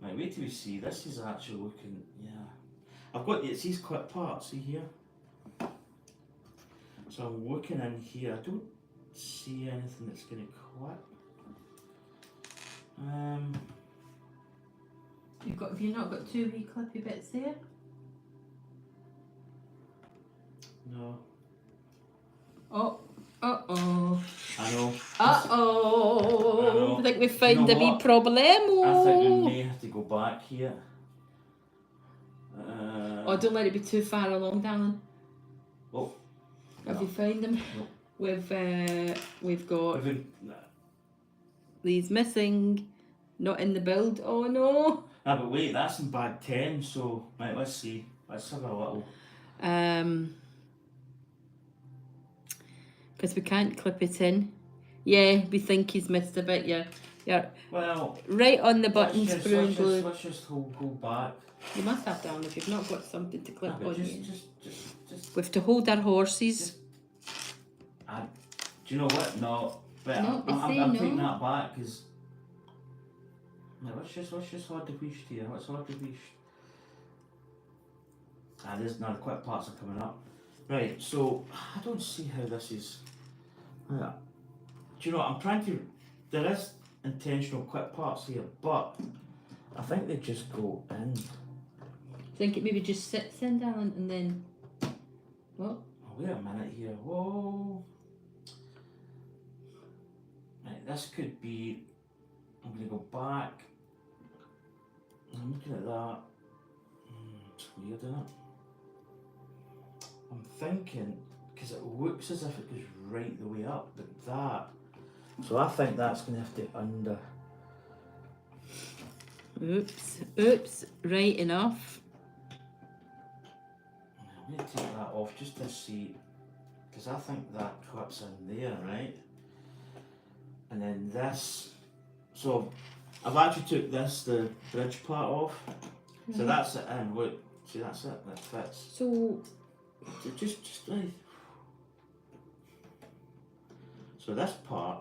Right, wait till we see. This is actually looking. Yeah. I've got it's these clip parts. See here? So I'm looking in here. I don't see anything that's going to clip. Have you not got two wee clippy bits there? No. Oh. I know. I think we You found know a wee what? problemo. I think we may have to go back here. Oh, don't let it be too far along, darling. Oh. Have No. you found them? No. We've got Nah, these missing, not in the build. Oh no. but wait, that's in bag 10, so right, let's see. Let's have a little. Because we can't clip it in. Yeah, we think he's missed a bit. Yeah. Well, Right on the button let's screw and glue. let's just go back. You must have done if you've not got something to clip But on just, you. just. We have to hold our horses. Do you know what? No, but No, I'm no. taking that back because. Let's just hold the wish here. Let's hold the wish. There's now the quick parts are coming up. Right, so I don't see how this is. Yeah. Do you know what? I'm trying to. There is intentional quick parts here, but I think they just go in. I think it maybe just sits in, darling, and then. What? Oh, wait a minute here. Whoa. Right, this could be. I'm going to go back. I'm looking at that. It's weird, isn't it? I'm thinking, because it looks as if it goes right the way up, but that. So I think that's going to have to under. Oops, right enough. I'm going to take that off just to see, because I think that clips in there, right? And then this. So I've actually took the bridge part off. So that's it in. Look, see, that's it. That fits. So Just right. So this part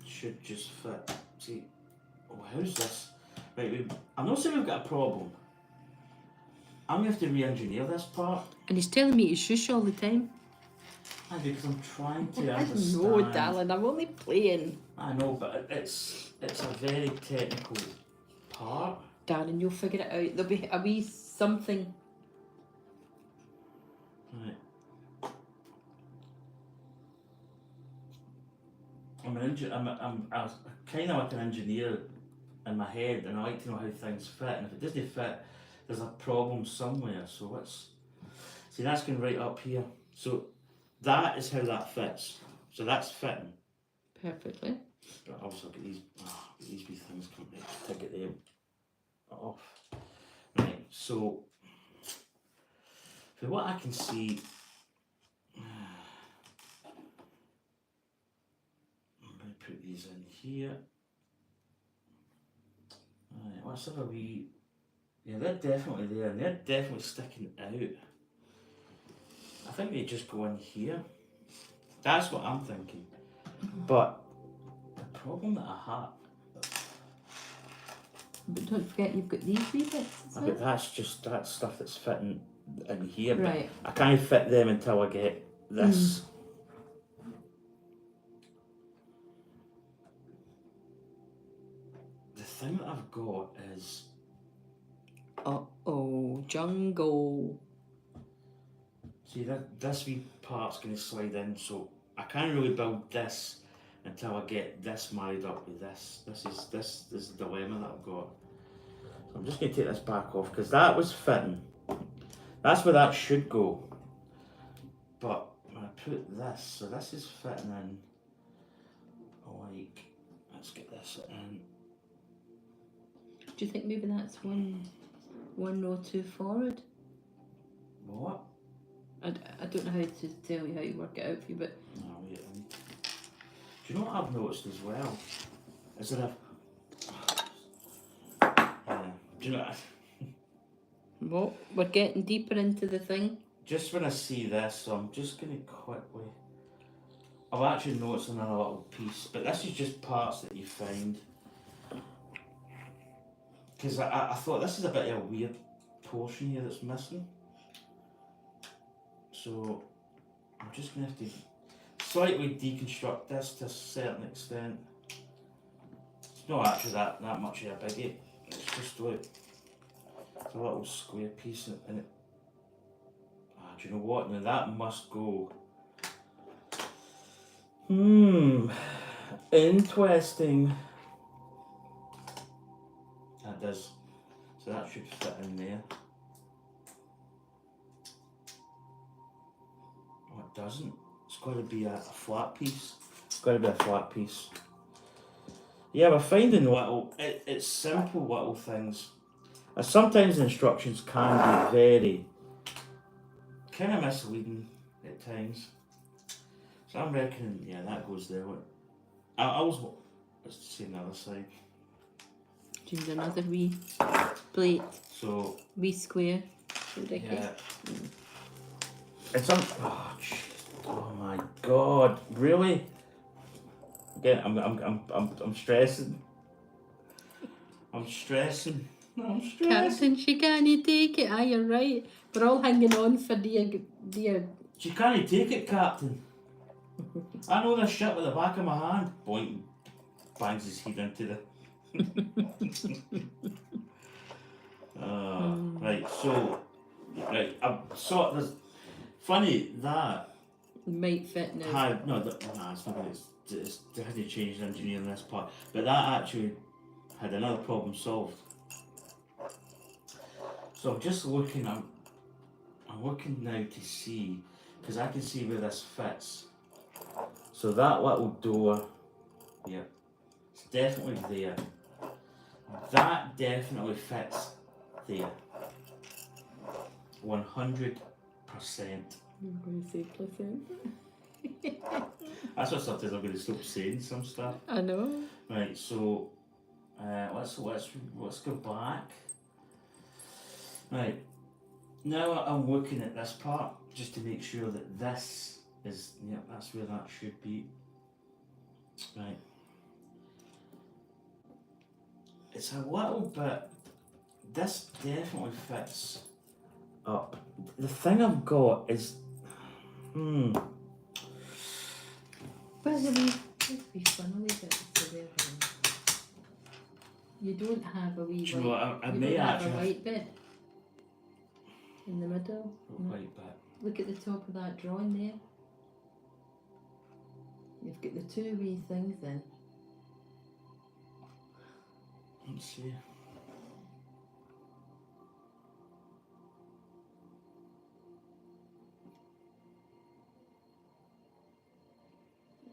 should just fit. See, how's this? Right, I'm not saying we've got a problem. I'm going to have to re-engineer this part. and he's telling me to shush all the time. Because I'm trying to understand. No, darling, I'm only playing. I know, but it's a very technical part. Darling, you'll figure it out. There'll be a wee something. Right. I'm kind of like an engineer in my head, and I like to know how things fit. And if it doesn't fit, there's a problem somewhere. So let's see. That's going right up here. So that is how that fits. So that's fitting. Perfectly. But also get these wee things come to get them off. Right. So for what I can see. Put these in here. Alright, let's have a wee. Yeah, they're definitely there, and they're definitely sticking out. I think they just go in here. That's what I'm thinking. But the problem that I have. But don't forget you've got these wee bits as well. But that's stuff that's fitting in here. Right. But I can't fit them until I get this. The thing that I've got is. Jungle. See, this wee part's going to slide in, so I can't really build this until I get this married up with this. This is the dilemma that I've got. So I'm just going to take this back off, because that was fitting. That's where that should go. But when I put this, so this is fitting in. like, let's get this in. Do you think maybe that's one row too forward? What? I don't know how to tell you how to work it out for you, but No, wait. Do you know what I've noticed as well? Is that yeah. Do you know? well, we're getting deeper into the thing. Just when I see this, so I'm just gonna quickly. I've actually noticed another little piece, but this is just parts that you find. Because I thought this is a bit of a weird portion here that's missing. So I'm just gonna have to slightly deconstruct this to a certain extent. It's not actually that much of a biggie. It's just like a little square piece in it. Ah, do you know what? Now that must go. Interesting. That does. So that should fit in there. Oh, it doesn't. It's got to be a flat piece. It's got to be a flat piece. Yeah, we're finding it's simple little things. Sometimes the instructions can be very kind of misleading at times. So I'm reckoning, yeah, that goes there. I was, let's see the other side. Do you need another wee plate? So, Wee square. yeah. It's oh, jeez. Oh my god, really? Again, I'm stressing. I'm stressing. I'm stressing. Captain, she can't take it. Ah, you're right. We're all hanging on for dear. She can't take it, Captain. I know this shit with the back of my hand. Boink, bangs his head into the. Right, so, right, I saw there's funny that. Might fit now. Nah, it's not. They had to change the engineering this part, but that actually had another problem solved. So I'm just looking. I'm looking now to see because I can see where this fits. So that little door, yeah, it's definitely there. That definitely fits there. 100%. I'm going to say placenta. That's what sometimes I'm going to stop saying some stuff. I know. Right, so let's go back. Right, now I'm looking at this part just to make sure that this is, yeah, that's where that should be. Right. It's a little bit, this definitely fits up. The thing I've got is, Well, it'd be funnily bits to there. You don't have a wee do you know what, I you may don't have actually a have white bit in the middle. a white bit. Look at the top of that drawing there. You've got the two wee things in. Let's see.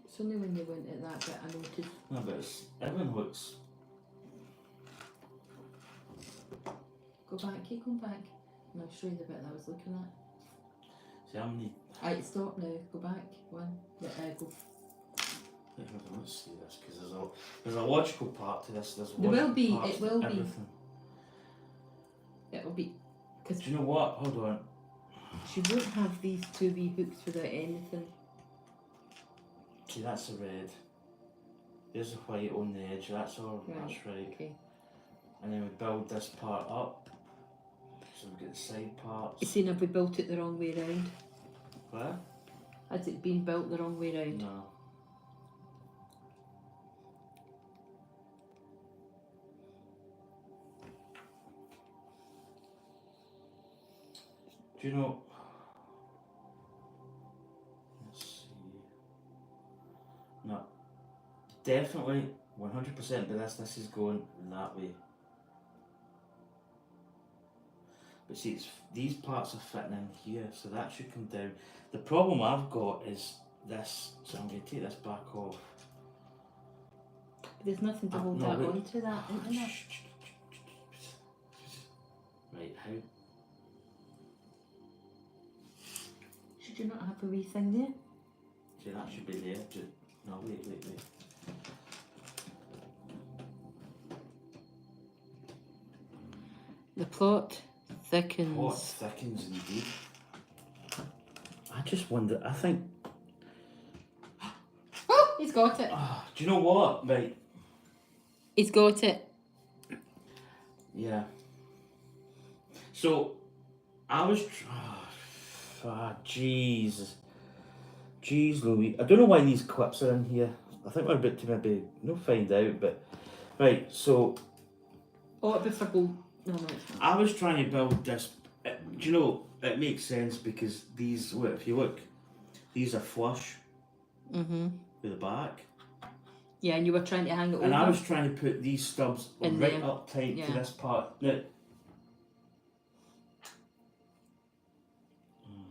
It's only when you went at that bit I noticed. No, but everyone looks. Go back, keep going back. And I'll show you the bit that I was looking at. See, how many. Right, stop now. Go back. One. Yeah, go. Let's see this because there's a logical part to this. There will be. It will be. Everything. It will be. Because do you know what? Hold on. she won't have these two wee hooks without anything. See, that's the red. There's the white on the edge. That's all. Right. That's right. Okay. And then we build this part up. So we get the side parts. You seen if we built it the wrong way round? What? Has it been built the wrong way round? No. Do you know? Let's see. No. Definitely 100% but this is going that way. But see, these parts are fitting in here, so that should come down. The problem I've got is this, so I'm going to take this back off. There's nothing to hold no, that wait. onto that, isn't there? Right, how? Should you not have a wee thing there? See, that should be there. No, wait. The plot thickens. Plot thickens indeed. I just wonder, I think, Oh, he's got it. do you know what? Right, He's got it. yeah. So, I was, Jesus. Jeez Louise. I don't know why these clips are in here. I think we're about to maybe, no find out, but, right, so, Oh, it'd be for gold. No, it's not. I was trying to build this, do you know, it makes sense because these, look, if you look, these are flush Mm-hmm. with the back. Yeah, and you were trying to hang it over. And I was trying to put these stubs In right there. up tight Yeah. to this part. Now,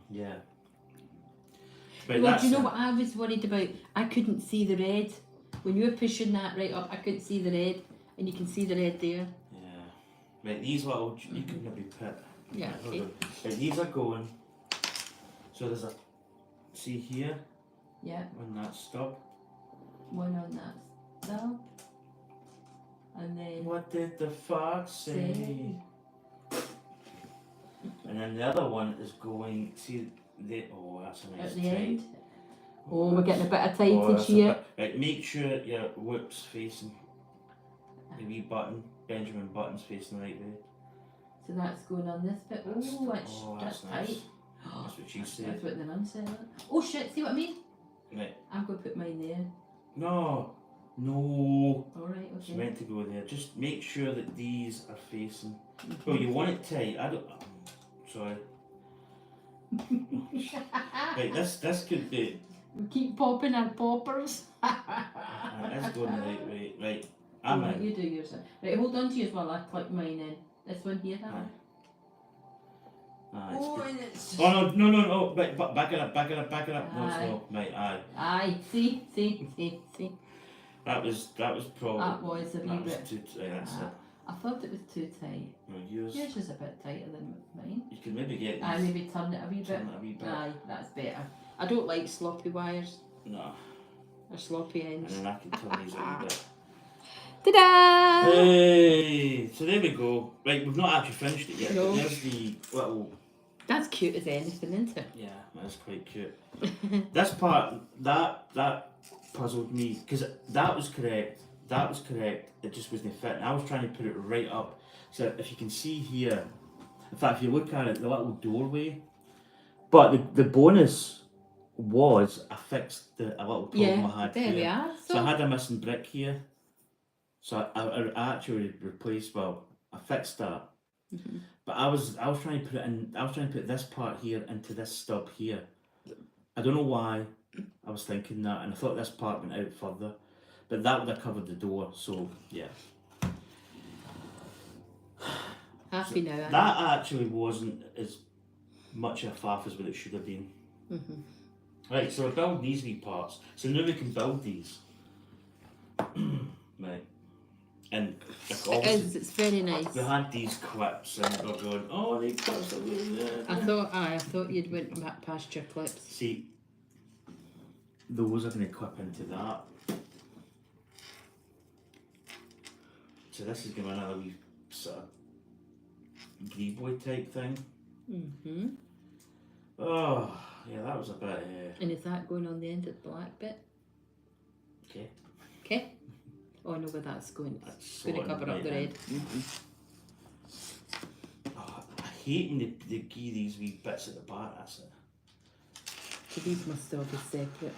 yeah. Right, Well, that's do you know it. what I was worried about? I couldn't see the red. When you were pushing that right up, I couldn't see the red. And you can see the red there. Yeah. Right, these little, you can maybe put. Yeah, hold okay. on. Right, these are going. So there's a, see here, Yeah, on that stub. one on that stub. And then... What did the fox say? Say. And then the other one is going, see, that's a nice At the tight. end. Oh, we're getting a bit of Oh, tightage that's a here. bit- Right, make sure your whip's facing the wee button, Benjamin Button's facing the right way. So that's going on this bit. Oh, that's nice. tight. That's what she said. That's what the nun said. Oh shit, see what I mean? Right. I'm going to put mine there. No. Alright, It's okay. meant to go there. Just make sure that these are facing. Well, you want it tight. I don't. Sorry. Right, this could be. We keep popping our poppers. That's going the right way. Right. I'm Right, in. you do yours. Right, hold on to yours while I click mine in. This one here, that one. Aye. Oh, and it's just... Oh no! Right, back it up. No, it's Aye. no. Right, aye. Aye, see. That was probably. That was a wee That was bit. too. Right, that's it. I thought it was too tight. No, yours. Yours is a bit tighter than mine. You can maybe get. Aye, maybe turn it a wee bit. Turn it a wee bit. Aye, that's better. I don't like sloppy wires No. or sloppy And ends. then I can turn these a wee bit. Ta-da! Hey, so there we go. Right, we've not actually finished it yet. No. But there's the little. That's cute as anything, isn't it? Yeah, that's quite cute. This part, that puzzled me because that was correct. It just wasn't fitting. I was trying to put it right up. So if you can see here, in fact, if you look at it, the little doorway. But the bonus was I fixed a little problem Yeah, I had there here. we are. So I had a missing brick here. So I actually replaced. Well, I fixed that. Mm-hmm. But I was trying to put it in. I was trying to put this part here into this stub here. I don't know why I was thinking that, and I thought this part went out further, but that would have covered the door. So yeah. Happy now, Anne. That actually wasn't as much a faff as what it should have been. Mm-hmm. Right, so we're building these wee parts. So now we can build these. Right. And It is, it's very nice. we had these clips and we're going, oh, they clips are really there. I thought you'd went past your clips. See, those are going to clip into that. So this is going to be another wee sort of boy type thing. Mm-hmm. Oh, yeah, that was a bit. And is that going on the end of the black bit? Okay. Okay. Oh, I know where that's going. That's It's going to sorting cover up right the in. red. Mm-hmm. Oh, I hate when they give these wee bits at the back. That's it. So these must still be separate.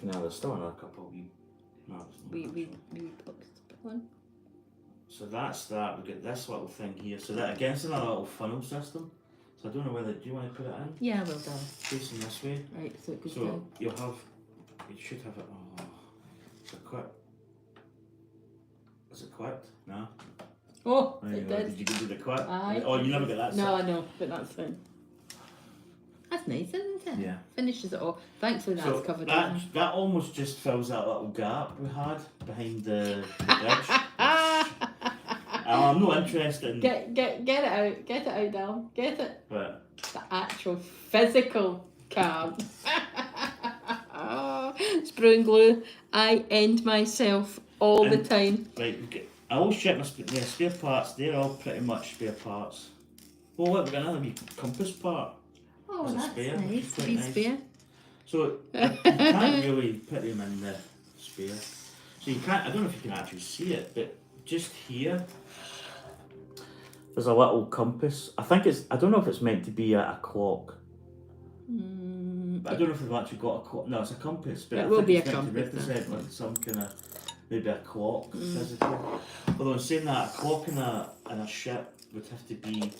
No, there's still another couple of wee. No, We boxed one. So that's that. We get this little thing here. So that against another little funnel system. So I don't know whether do you want to put it in Yeah, well done. facing this way. Right, so it goes So down. you should have it. Oh, is it quick? Is it quick? No. Oh, There you it go. did. Did you do the quick? Aye. Oh, you never get that. No, I know, but that's fine. That's That's nice, isn't it? Yeah. Finishes it off. Thankfully that's So covered that, over. that almost just fills that little gap we had behind the bridge. I'm not interested in... Get it out. Get it out, Dal. Get it. But The actual physical card. Sprue and glue. I end myself all the And- time. right, I always check my spare parts. They're all pretty much spare parts. Oh look, we've got another wee compass part. Oh, As a that's spare, nice. quite Be nice. spare. So you can't really put them in the spare. So you can't. I don't know if you can actually see it, but just here, there's a little compass. I think it's. I don't know if it's meant to be a clock. But I don't know if they've actually got a clock. No, it's a compass. But It I will think be it's a meant compass, to represent then. like some kind of maybe a clock physically. Although in saying that, a clock in a ship would have to be.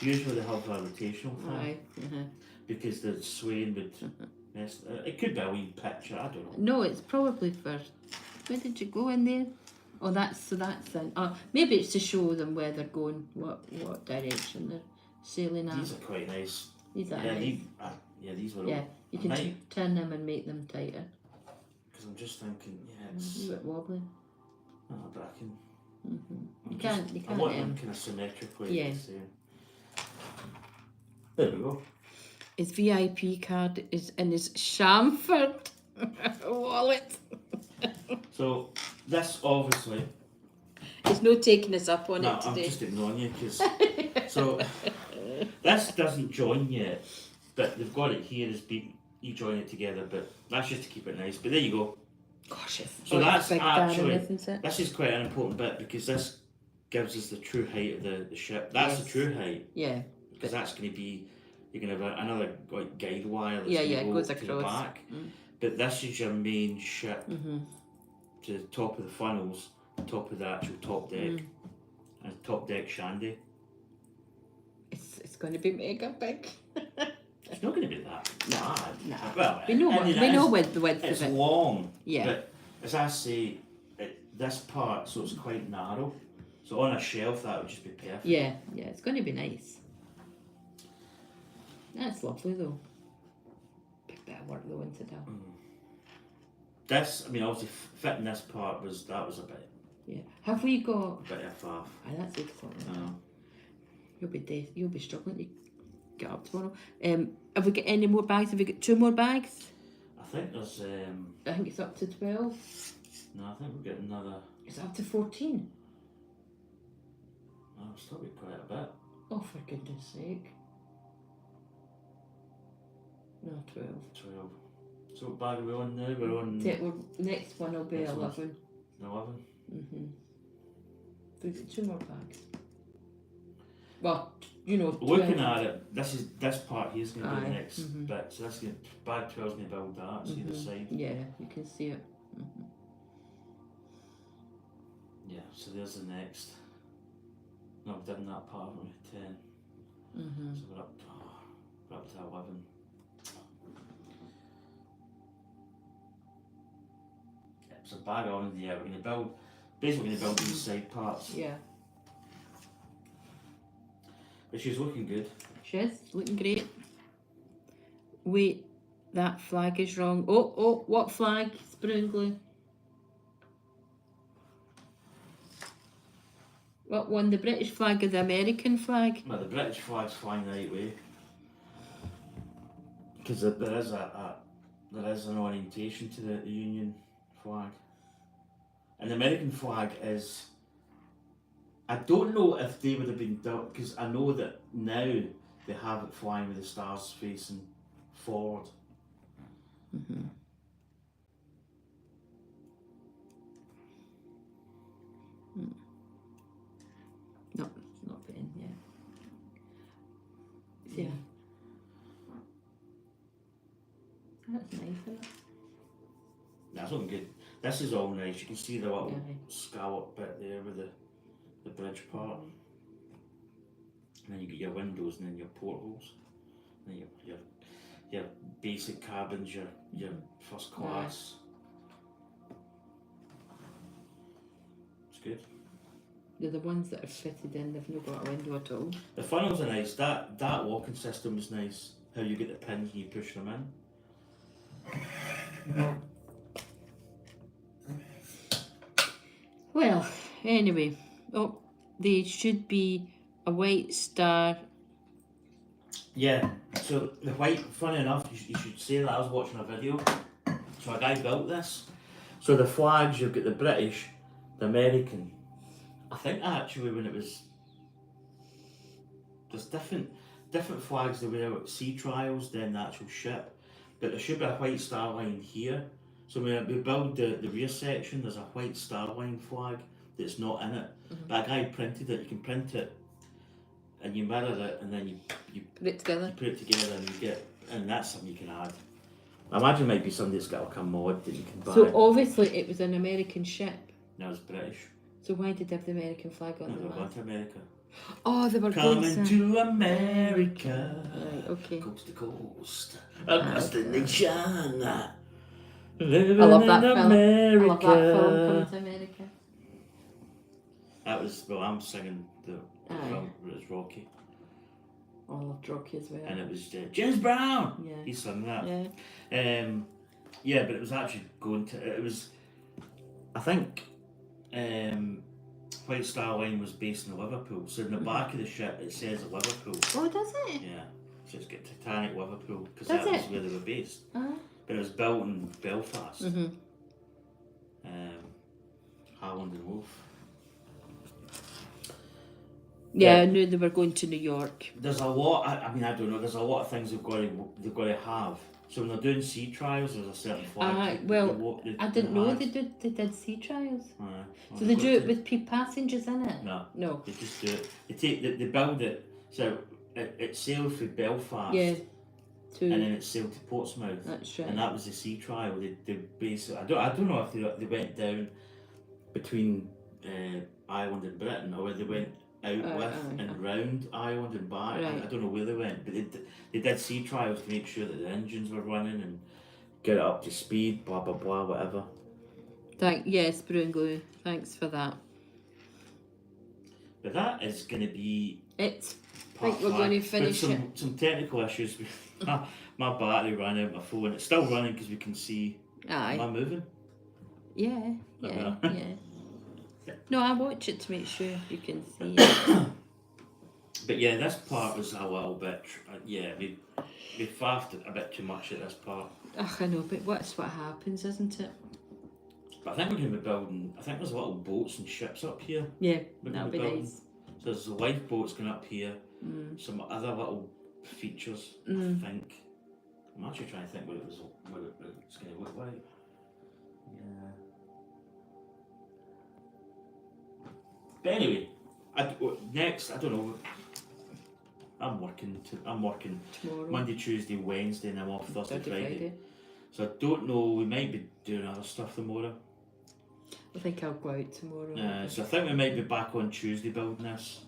Usually they have a rotational thing Aye. because the swaying would mess. It could be a wee picture. I don't know. No, it's probably for. Where did you go in there? Oh, that's in. Oh, maybe it's to show them where they're going, what direction they're sailing at. These are quite nice. These are Yeah, nice. these were. Yeah, you can turn them and make them tighter. Because I'm just thinking, yeah, A it's. bit wobbly. Oh, but I can. You can't. I want them kind of symmetrically. Yeah. There we go. His VIP card is in his Shamford wallet. So this obviously. He's no taking us up on No, it I'm today. just ignoring you because. So this doesn't join yet, but they've got it here as being you join it together. But that's just to keep it nice. But there you go. Gosh, it's So that's big actually darling, isn't it? this is quite an important bit because this gives us the true height of the ship. That's Yes. the true height Yeah. because that's going to be you're going to have another like guide wire that's Yeah, going yeah, to it go goes to the across. back. But this is your main ship to the top of the funnels, top of the actual top deck, and top deck shandy. It's going to be mega big. It's not going to be that bad. no. Well, We know I what mean, we it know is- with the width It's of it. long, Yeah. but as I say, this part, so it's quite narrow. So on a shelf, that would just be perfect. Yeah, it's going to be nice. That's lovely though. Big bit of work though into that. This, I mean, obviously fitting this part was a bit Yeah. Have we got? of a faff. That's excellent. No. You'll be struggling to get up tomorrow. Have we got any more bags? Have we got 2 more bags? I think there's I think it's up to 12. no, I think we've got another. It's up to 14. No, it's still got quite a bit. Oh, for goodness sake. No, 12. 12. So what bag are we on now? We're on Next one will be Next one's 11. 11. We've got 2 more bags. Well, you know, 12. Looking at it, this part here is going to be the Aye, next bit. So that's going bag 12 is going to build that. See the side. Yeah, you can see it. Yeah. So there's the next. No, we've done that part, haven't we? 10. So we're up to 11. Yeah, so bag on in the air. We're going to build. Basically, we're going to build these side parts. Yeah. But she's looking good. She is looking great. Wait, that flag is wrong. Oh, what flag? Sprue and glue. What one? The British flag or the American flag? Well, the British flag's flying the right way. Because there is an orientation to the Union flag. And the American flag is. I don't know if they would have been done because I know that now they have it flying with the stars facing forward. No, it's not put in. Yeah. Yeah. That's nice, isn't it? That's looking good. This is all nice. You can see the little Yeah. scallop bit there with the bridge part. And then you get your windows and then your portholes. And then your basic cabins, your first class. It's good. They're the ones that are fitted in, they've not got a window at all. The funnels are nice. That walking system is nice. how you get the pins and you push them in. Well, anyway, oh, they should be a white star. Yeah, so the white, funny enough, you should say that I was watching a video. So a guy built this. So the flags, you've got the British, the American. I think actually when it was, there's different flags that were out sea trials than the actual ship. But there should be a white star line here. So when we build the rear section, there's a white star line flag that's not in it. But a guy printed it, you can print it and you mirror it and then you Put it together. put it together and you get, and that's something you can add. I imagine it might be something that's got like a mod that you can buy. So obviously it was an American ship. No, it's British. So why did they have the American flag on No, the they're going mast? to America. Oh, they were going Coming to America. Right, okay. Coast to coast. Across the nation. I Living love that in film. America. I love that film, Coming to America. That was, well, I'm singing the film, it was Rocky. Oh, I loved Rocky as well. And it was James Brown. Yeah. He sung that. Yeah. Yeah, but it was actually going to, it was, I think, White Star Line was based in Liverpool. So in the back of the ship it says Liverpool. Oh, does it? Yeah. So it's got Titanic Liverpool because Does that was it? where they were based. Uh-huh. But it was built in Belfast. Mm-hmm. Harland and Wolff. Yeah, I knew they were going to New York. There's a lot. I mean, I don't know. There's a lot of things they've got to have. So when they're doing sea trials, there's a certain flag. I didn't know they did sea trials. Well, So they do it with passengers in it? No. No. They just do it. They build it. So it sailed through Belfast. Yeah. And then it sailed to Portsmouth. That's right. And that was the sea trial. They basically. I don't know if they went down between Ireland and Britain or whether they went out and round Ireland and back. Right. I don't know where they went, but they did sea trials to make sure that the engines were running and get it up to speed, blah blah blah, whatever. Yes, Brew and Glue. Thanks for that. But that is going to be. It's. I part think we're five. going to finish With it. some technical issues. My battery ran out. My phone. It's still running because we can see. Aye. Am I moving? Yeah. Yeah. No, I watch it to make sure you can see it. But yeah, this part was a little bit. We faffed a bit too much at this part. Ugh, I know, but that's what happens, isn't it? But I think we're going to be building. I think there's little boats and ships up here. Yeah, We're that'll gonna be build. nice. So there's the lifeboats going up here. Some other little features. I think. I'm actually trying to think what it's going to look like. Yeah. But anyway, next I don't know. I'm working Tomorrow. Monday, Tuesday, Wednesday, and I'm off Thursday, Thursday, Friday. So I don't know. We might be doing other stuff tomorrow. I think I'll go out tomorrow. So I think we might be back on Tuesday building this,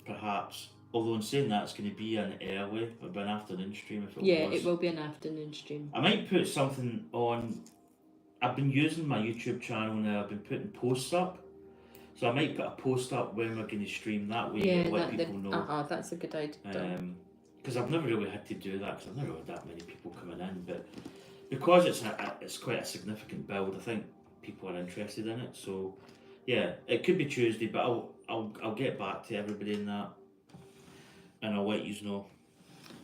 perhaps. Although in saying that, it's going to be an early or an afternoon stream if it was. It will be an afternoon stream. I might put something on. I've been using my YouTube channel now. I've been putting posts up. So I might put a post up when we're going to stream that way to let people know. That's a good idea. Because I've never really had to do that because I've never had that many people coming in. But because it's quite a significant build, I think people are interested in it. So yeah, it could be Tuesday, but I'll get back to everybody in that, and I'll let you know.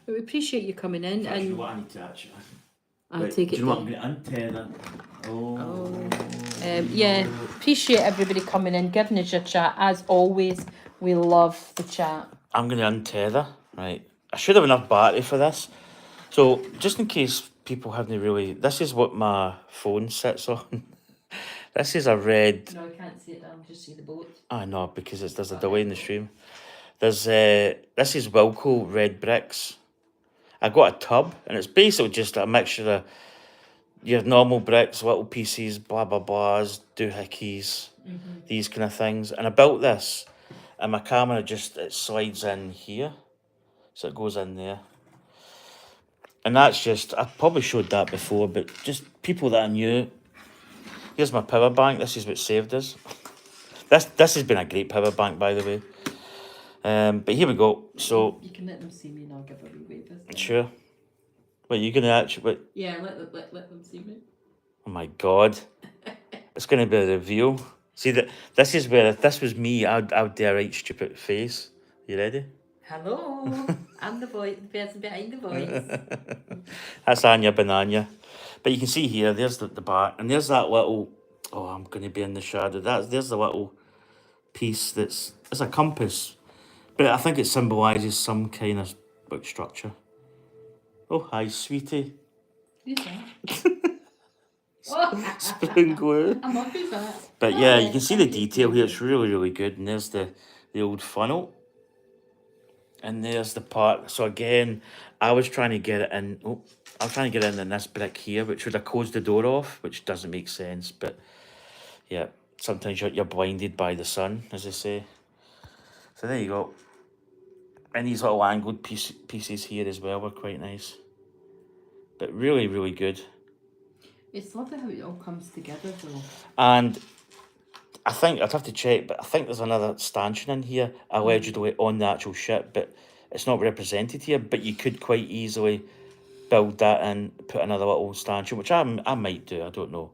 We appreciate you coming in. Actually, And what I need to actually. I'll take it Do you know what? down. I'm going to untether. Appreciate everybody coming in, giving us your chat. As always, we love the chat. I'm going to untether. Right. I should have enough battery for this. So, just in case people haven't really... This is what my phone sits on. This is a red... No, I can't see it. I'll just see the boat. I know, because there's a delay in the stream. There's this is Wilco red bricks. I got a tub, and it's basically just a mixture of your normal bricks, little pieces, blah blah blahs, doohickeys, these kind of things. And I built this, and my camera it slides in here, so it goes in there. And that's just, I probably showed that before, but just people that are new. Here's my power bank. This is what saved us. This has been a great power bank, by the way. But here we go. So You can let them see me and I'll give a wee wave. sure. What you gonna actually? What? Yeah, let them see me. Oh my god! It's gonna be a reveal. See that this is where if this was me, I'd do a right stupid face. You ready? Hello, I'm the voice, the person behind the voice. That's Anya Banana. But you can see here, there's the back, and there's that little. Oh, I'm gonna be in the shadow. There's the little piece that's it's a compass, but I think it symbolises some kind of like structure. Oh, hi, sweetie. Who's that? Oh, Spoon glue. I'm not who's that. But yeah, you can see the detail here. It's really, really good. And there's the old funnel. And there's the part. So again, I was trying to get it in. Oh, I was trying to get it in this brick here, which would have closed the door off, which doesn't make sense. But yeah, sometimes you're blinded by the sun, as they say. So there you go. And these little angled pieces here as well were quite nice. But really, really good. It's lovely how it all comes together, though. And I think I'd have to check, but I think there's another stanchion in here, allegedly on the actual ship, but it's not represented here. But you could quite easily build that and put another little stanchion, which I might do. I don't know.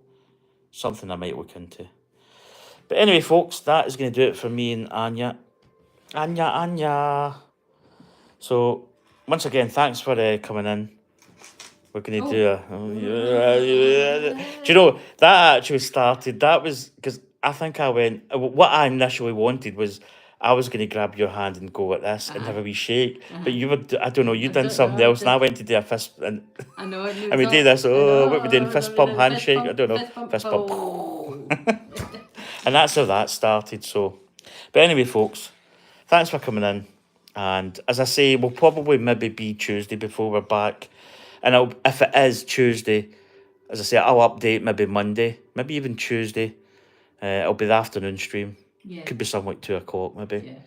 Something I might look into. But anyway, folks, that is going to do it for me and Anya. Anya. So, once again, thanks for coming in. We're going to do a... Do you know, that actually started... That was... Because I think I went... What I initially wanted was... I was going to grab your hand and go like this and have a wee shake. But you were... I don't know, you done something else. And I went to do a fist... And I know. and we did this. Oh, what we doing? Fist bump, handshake? I don't know. Fist bump. And that's how that started, so... But anyway, folks, thanks for coming in. And as I say, we'll probably maybe be Tuesday before we're back. And if it is Tuesday, as I say, I'll update maybe Monday, maybe even Tuesday. It'll be the afternoon stream. Yeah. Could be something like 2 o'clock maybe. Yeah.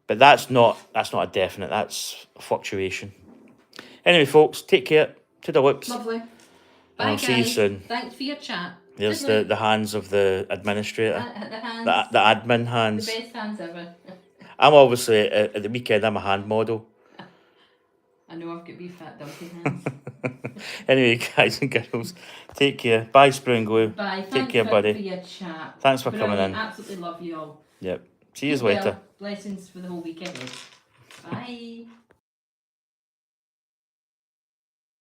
But that's not a definite. That's a fluctuation. Anyway, folks, take care. To the lips. Lovely. And Bye, I'll guys. see you soon. Thanks for your chat. There's the hands of the administrator. The hands. The admin hands. The best hands ever. I'm obviously, at the weekend, I'm a hand model. I know I've got wee fat donkey hands. Anyway, guys and girls, take care. Bye, Spoon Glue. Bye. Take care, buddy. For your chat. Thanks for coming in. Absolutely love you all. Yep. See you later. Blessings for the whole weekend. Bye.